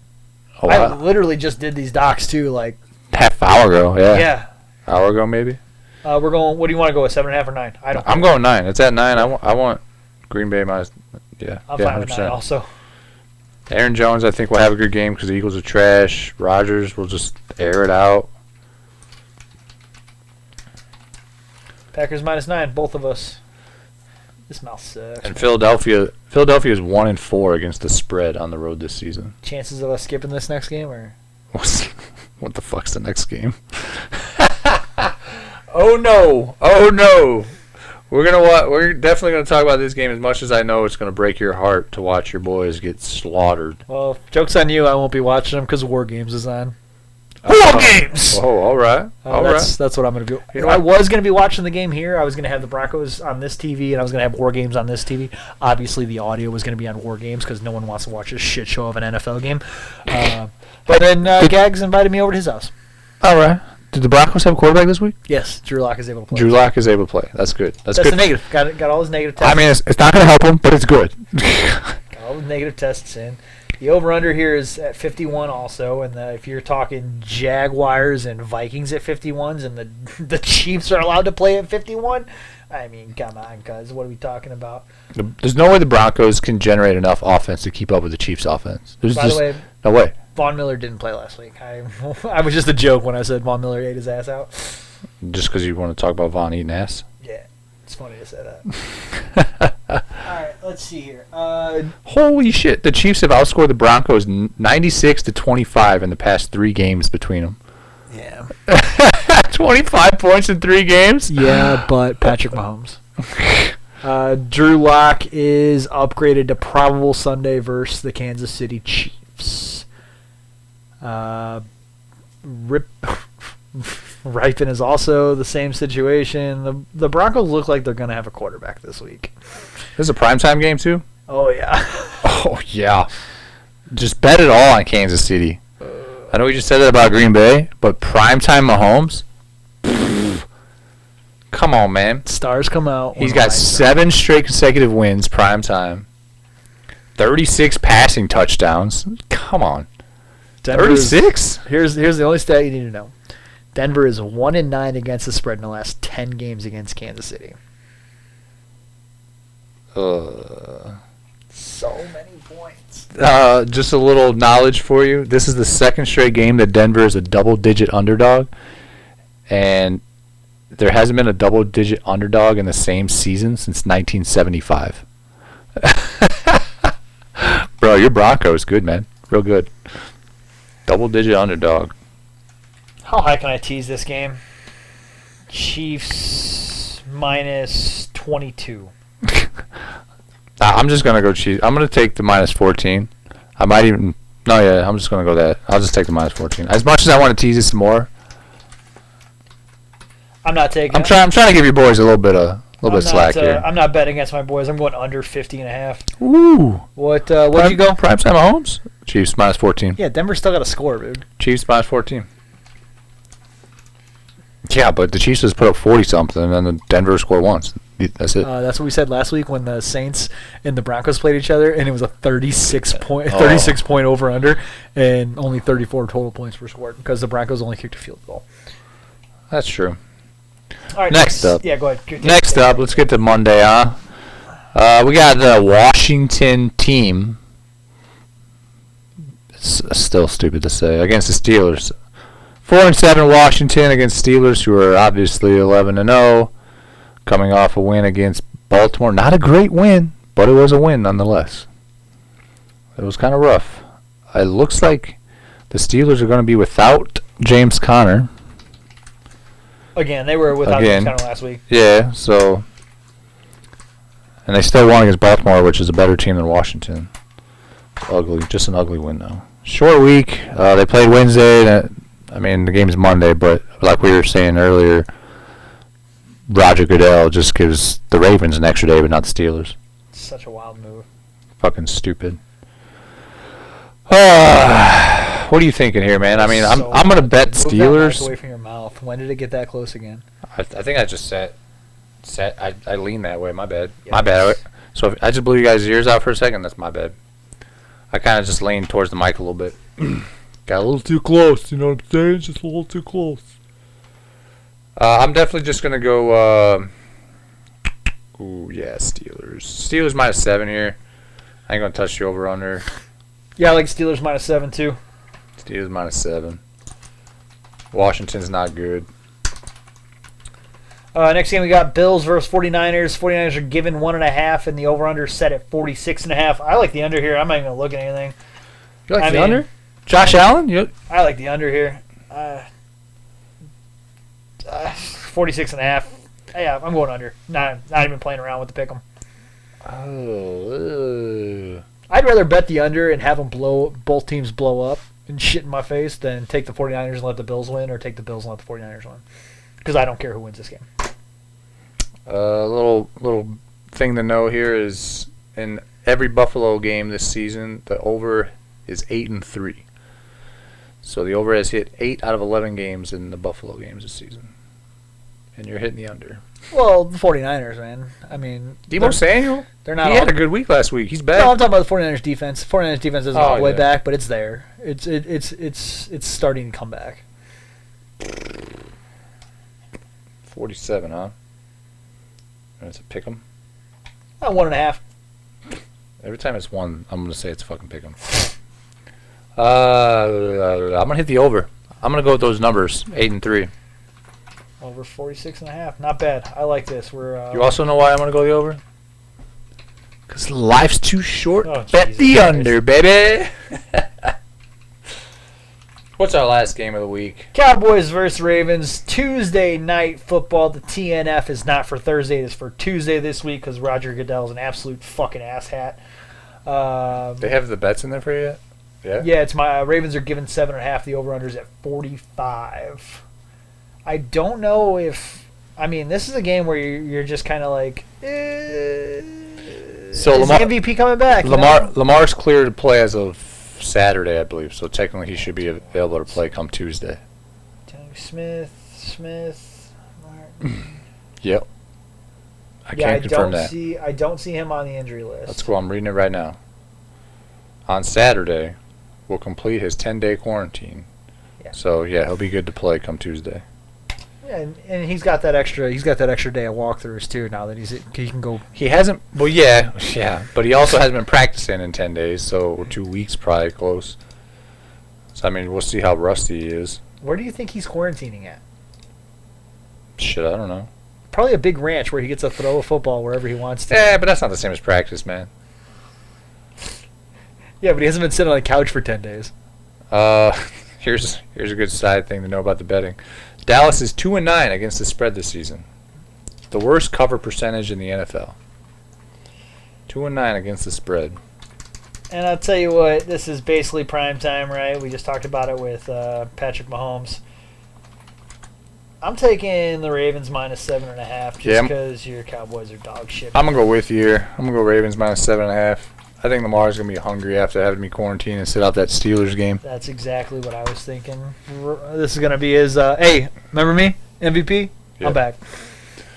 I literally just did these docs too. Like half hour ago. Yeah. yeah. Hour ago maybe. We're going. What do you want to go with? 7.5 or 9? I don't. I'm going 9. It's at 9. I want Green Bay minus. Yeah. I'm yeah, fine with 9 also. Aaron Jones, I think will have a good game because the Eagles are trash. Rodgers will just air it out. Packers -9. Both of us. This mouth sucks. And Philadelphia is 1-4 against the spread on the road this season. Chances of us skipping this next game, or? What the fuck's the next game? Oh no! We're definitely gonna talk about this game as much as I know it's gonna break your heart to watch your boys get slaughtered. Well, joke's on you. I won't be watching them because War Games is on. War Games. Oh, all right. That's what I'm gonna do. You know I was gonna be watching the game here. I was gonna have the Broncos on this TV, and I was gonna have War Games on this TV. Obviously, the audio was gonna be on War Games because no one wants to watch a shit show of an NFL game. But then Gags invited me over to his house. All right. Did the Broncos have a quarterback this week? Yes, Drew Lock is able to play. Drew Lock is able to play. That's good. That's good. the negative. Got all his negative tests. I mean, it's not going to help him, but it's good. Got all the negative tests in. The over-under here is at 51 also, and if you're talking Jaguars and Vikings at 51s and the Chiefs are allowed to play at 51, I mean, come on, guys. What are we talking about? There's no way the Broncos can generate enough offense to keep up with the Chiefs' offense. There's By the way, no way. Von Miller didn't play last week. I was just a joke when I said Von Miller ate his ass out. Just because you want to talk about Von eating ass? Yeah, it's funny to say that. All right, let's see here. Holy shit! The Chiefs have outscored the Broncos 96-25 in the past 3 games between them. Yeah. 25 points in 3 games. Yeah, but Patrick Mahomes. Drew Lock is upgraded to probable Sunday versus the Kansas City Chiefs. Ripon is also the same situation. The Broncos look like they're going to have a quarterback this week. This is a primetime game too? Oh, yeah. Oh, yeah. Just bet it all on Kansas City. I know we just said that about Green Bay, but primetime Mahomes? Come on, man. Stars come out. He's got 7 straight consecutive wins, primetime. 36 passing touchdowns. Come on. 36? Here's the only stat you need to know. Denver is 1-9 against the spread in the last 10 games against Kansas City. So many points. Just a little knowledge for you. This is the 2nd straight game that Denver is a double-digit underdog, and there hasn't been a double-digit underdog in the same season since 1975. Bro, your Broncos good, man. Real good. Double-digit underdog. How high can I tease this game? Chiefs -22. I'm just going to go Chiefs. I'm going to take the -14. I might even... No, yeah, I'm just going to go that. I'll just take the -14. As much as I want to tease this more, I'm not taking I'm trying to give your boys a little bit of slack here. I'm not betting against my boys. I'm going under 50.5. Ooh. What'd you go? Primetime Mahomes? Chiefs -14. Yeah, Denver's still got a score, dude. Chiefs -14. Yeah, but the Chiefs just put up 40-something, and then the Denver scored once. That's it. That's what we said last week when the Saints and the Broncos played each other, and it was a 36 point over under, and only 34 total points were scored because the Broncos only kicked a field goal. That's true. All right, Next up. Yeah, go ahead. Next up, let's get to Monday, huh? We got the Washington team. It's still stupid to say. Against the Steelers. 4-7 Washington against Steelers, who are obviously 11-0. Coming off a win against Baltimore. Not a great win, but it was a win nonetheless. It was kind of rough. It looks like the Steelers are going to be without James Conner. Again, they were without James Conner last week. Yeah, so... And they still won against Baltimore, which is a better team than Washington. Ugly. Just an ugly win, though. Short week. They played Wednesday. The game's Monday, but like we were saying earlier, Roger Goodell just gives the Ravens an extra day, but not the Steelers. Such a wild move. Fucking stupid. What are you thinking here, man? I'm gonna bet Steelers. Away from your mouth. When did it get that close again? I think I just set. I lean that way. My bad. Yeah. My bad. So if I just blew you guys' ears out for a second. That's my bad. I kind of just leaned towards the mic a little bit. Got a little too close. You know what I'm saying? Just a little too close. I'm definitely just gonna go. Steelers. Steelers -7 here. I ain't gonna touch the over under. Yeah, I like Steelers -7 too. Steelers -7. Washington's not good. Next game we got Bills versus 49ers. 49ers are given 1.5, and the over/under set at 46.5. I like the under here. I'm not even gonna look at anything. You like the under? Josh Allen? I like the under here. 46.5. Yeah, I'm going under. Not even playing around with the pick 'em. I'd rather bet the under and have them both teams blow up and shit in my face than take the 49ers and let the Bills win, or take the Bills and let the 49ers win. Because I don't care who wins this game. Little thing to know here is in every Buffalo game this season, the over is 8-3. So the over has hit 8 out of 11 games in the Buffalo games this season. And you're hitting the under. Well, the 49ers, man. Deebo Samuel? They're not. He had a good week last week. He's back. No, I'm talking about the 49ers defense. The 49ers defense isn't all the way back, but it's there. It's starting to come back. 47, huh? It's a pick 'em. 1.5. Every time it's one, I'm gonna say it's a fucking pick 'em. I'm gonna hit the over. I'm gonna go with those numbers, 8-3. Over 46.5. Not bad. I like this. You also know why I'm gonna go the over? Because life's too short. Oh, bet the under, baby. What's our last game of the week? Cowboys versus Ravens. Tuesday night football. The TNF is not for Thursday. It is for Tuesday this week because Roger Goodell is an absolute fucking asshat. They have the bets in there for you yet? Yeah? Yeah, it's my Ravens are given 7.5. The over-under is at 45. I don't know if... this is a game where you're just kind of like... So is the MVP coming back? Lamar's clear to play as of Saturday, I believe. So technically he should be available to play come Tuesday. Smith, Martin. Yep. I can't confirm that. I don't see him on the injury list. That's cool. I'm reading it right now. On Saturday, will complete his 10-day quarantine. Yeah. So he'll be good to play come Tuesday. Yeah, and he's got that extra day of walkthroughs too. Now that he can go. He hasn't. Well, yeah, but he also hasn't been practicing in 10 days, so 2 weeks probably close. So we'll see how rusty he is. Where do you think he's quarantining at? Shit, I don't know. Probably a big ranch where he gets to throw a football wherever he wants to. Yeah, but that's not the same as practice, man. Yeah, but he hasn't been sitting on a couch for 10 days. Here's a good side thing to know about the betting. Dallas is 2-9 against the spread this season. The worst cover percentage in the NFL. 2-9 against the spread. And I'll tell you what, this is basically prime time, right? We just talked about it with Patrick Mahomes. I'm taking the Ravens -7.5 just because your Cowboys are dog shit. I'm going to go with you here. I'm going to go Ravens -7.5. I think Lamar's going to be hungry after having me quarantined and sit out that Steelers game. That's exactly what I was thinking. This is going to be his, hey, remember me? MVP. Yeah. I'm back.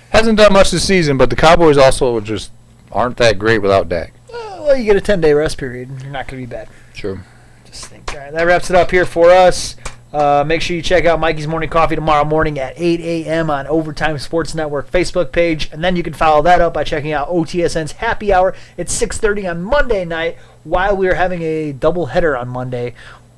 Hasn't done much this season, but the Cowboys also just aren't that great without Dak. Well, you get a 10-day rest period. You're not going to be bad. True. Just think. All right, that wraps it up here for us. Make sure you check out Mikey's Morning Coffee tomorrow morning at 8 a.m. on Overtime Sports Network Facebook page. And then you can follow that up by checking out OTSN's Happy Hour at 6:30 on Monday night while we are having a doubleheader on Monday.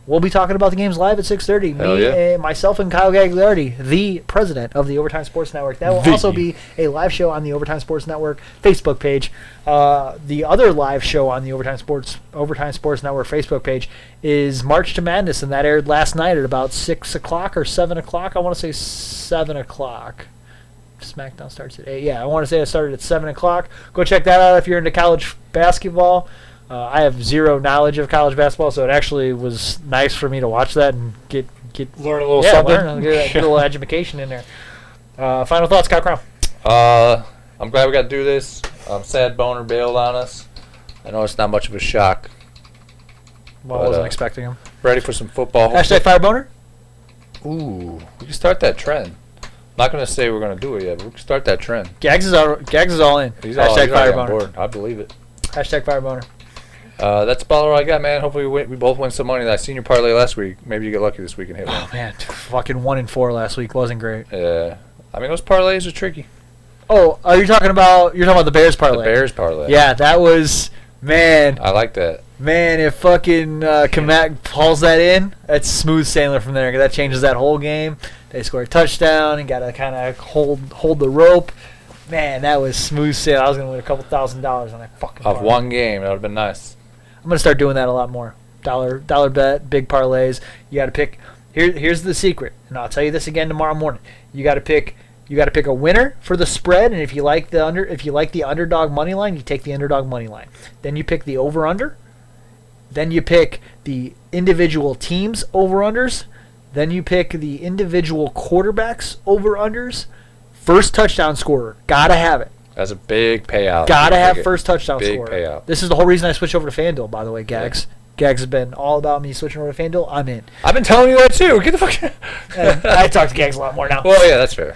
We'll be talking about the games live at 6:30. Hell Me, yeah. myself, and Kyle Gagliardi, the president of the Overtime Sports Network. That will also be a live show on the Overtime Sports Network Facebook page. The other live show on the Overtime Sports Network Facebook page is March to Madness, and that aired last night at about 6 o'clock or 7 o'clock. I want to say 7 o'clock. SmackDown starts at 8. Yeah, I want to say it started at 7 o'clock. Go check that out if you're into college basketball. I have zero knowledge of college basketball, so it actually was nice for me to watch that and get Learn a little something. get a little education in there. Final thoughts, Kyle Crown. I'm glad we got to do this. Sad Boner bailed on us. I know it's not much of a shock. Well, I wasn't expecting him. Ready for some football. Hashtag Fireboner. Ooh, we can start that trend. Not going to say we're going to do it yet, but we can start that trend. Gags is all in. He's Hashtag already on Fireboner. board. I believe it. Hashtag Fireboner. That's about all I got, man. Hopefully we both win some money. That senior parlay last week. Maybe you get lucky this week and hit one. Oh man, fucking 1-4 last week wasn't great. Yeah. I mean, those parlays are tricky. Oh, are you talking about the Bears parlay? The Bears parlay. Yeah, that was man. I like that. Man, if fucking Kamak hauls that in, that's smooth sailing from there. 'Cause that changes that whole game. They score a touchdown and got to kind of hold the rope. Man, that was smooth sailing. I was gonna win a couple $1,000s on that fucking. Off parlay. one game, that would have been nice. I'm gonna start doing that a lot more. Dollar bet, big parlays. You got to pick. Here's the secret, and I'll tell you this again tomorrow morning. You got to pick a winner for the spread, and if you like the underdog money line, you take the underdog money line. Then you pick the over under. Then you pick the individual teams over unders. Then you pick the individual quarterbacks over unders. First touchdown scorer, gotta have it. That's a big payout. Gotta have first touchdown big scorer. Payout. This is the whole reason I switched over to FanDuel, by the way, Gags. Yeah. Gags has been all about me switching over to FanDuel. I'm in. I've been telling you that too. Get the fuck out. And I talk to Gags a lot more now. Well, yeah, that's fair.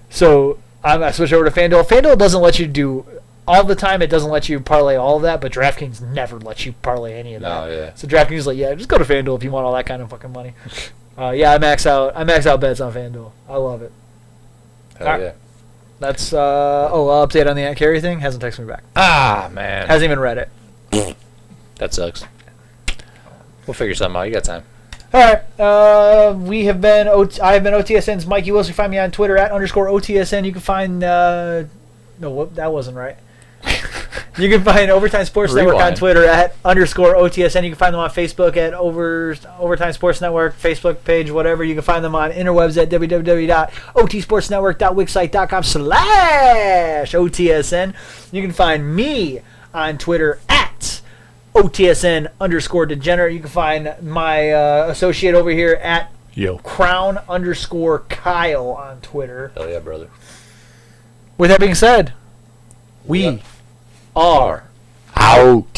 So I switched over to FanDuel. FanDuel doesn't let you do all the time. It doesn't let you parlay all of that, but DraftKings never lets you parlay any of that. No, yeah. So DraftKings is like, yeah, just go to FanDuel if you want all that kind of fucking money. Yeah, I max out bets on FanDuel. I love it. Hell yeah. That's update on the Aunt Carrie thing. Hasn't texted me back. Ah, man. Hasn't even read it. That sucks. We'll figure something out. You got time. All right. We have been. I have been OTSN's Mikey Wilson. Find me on Twitter at _OTSN. You can find. No, that wasn't right. You can find Overtime Sports Network on Rewind. Twitter at _OTSN. You can find them on Facebook at Overtime Sports Network, Facebook page, whatever. You can find them on interwebs at www.otsportsnetwork.wixsite.com/OTSN. You can find me on Twitter at OTSN_Degenerate. You can find my associate over here at Crown_Kyle on Twitter. Hell yeah, brother. With that being said, we are Out.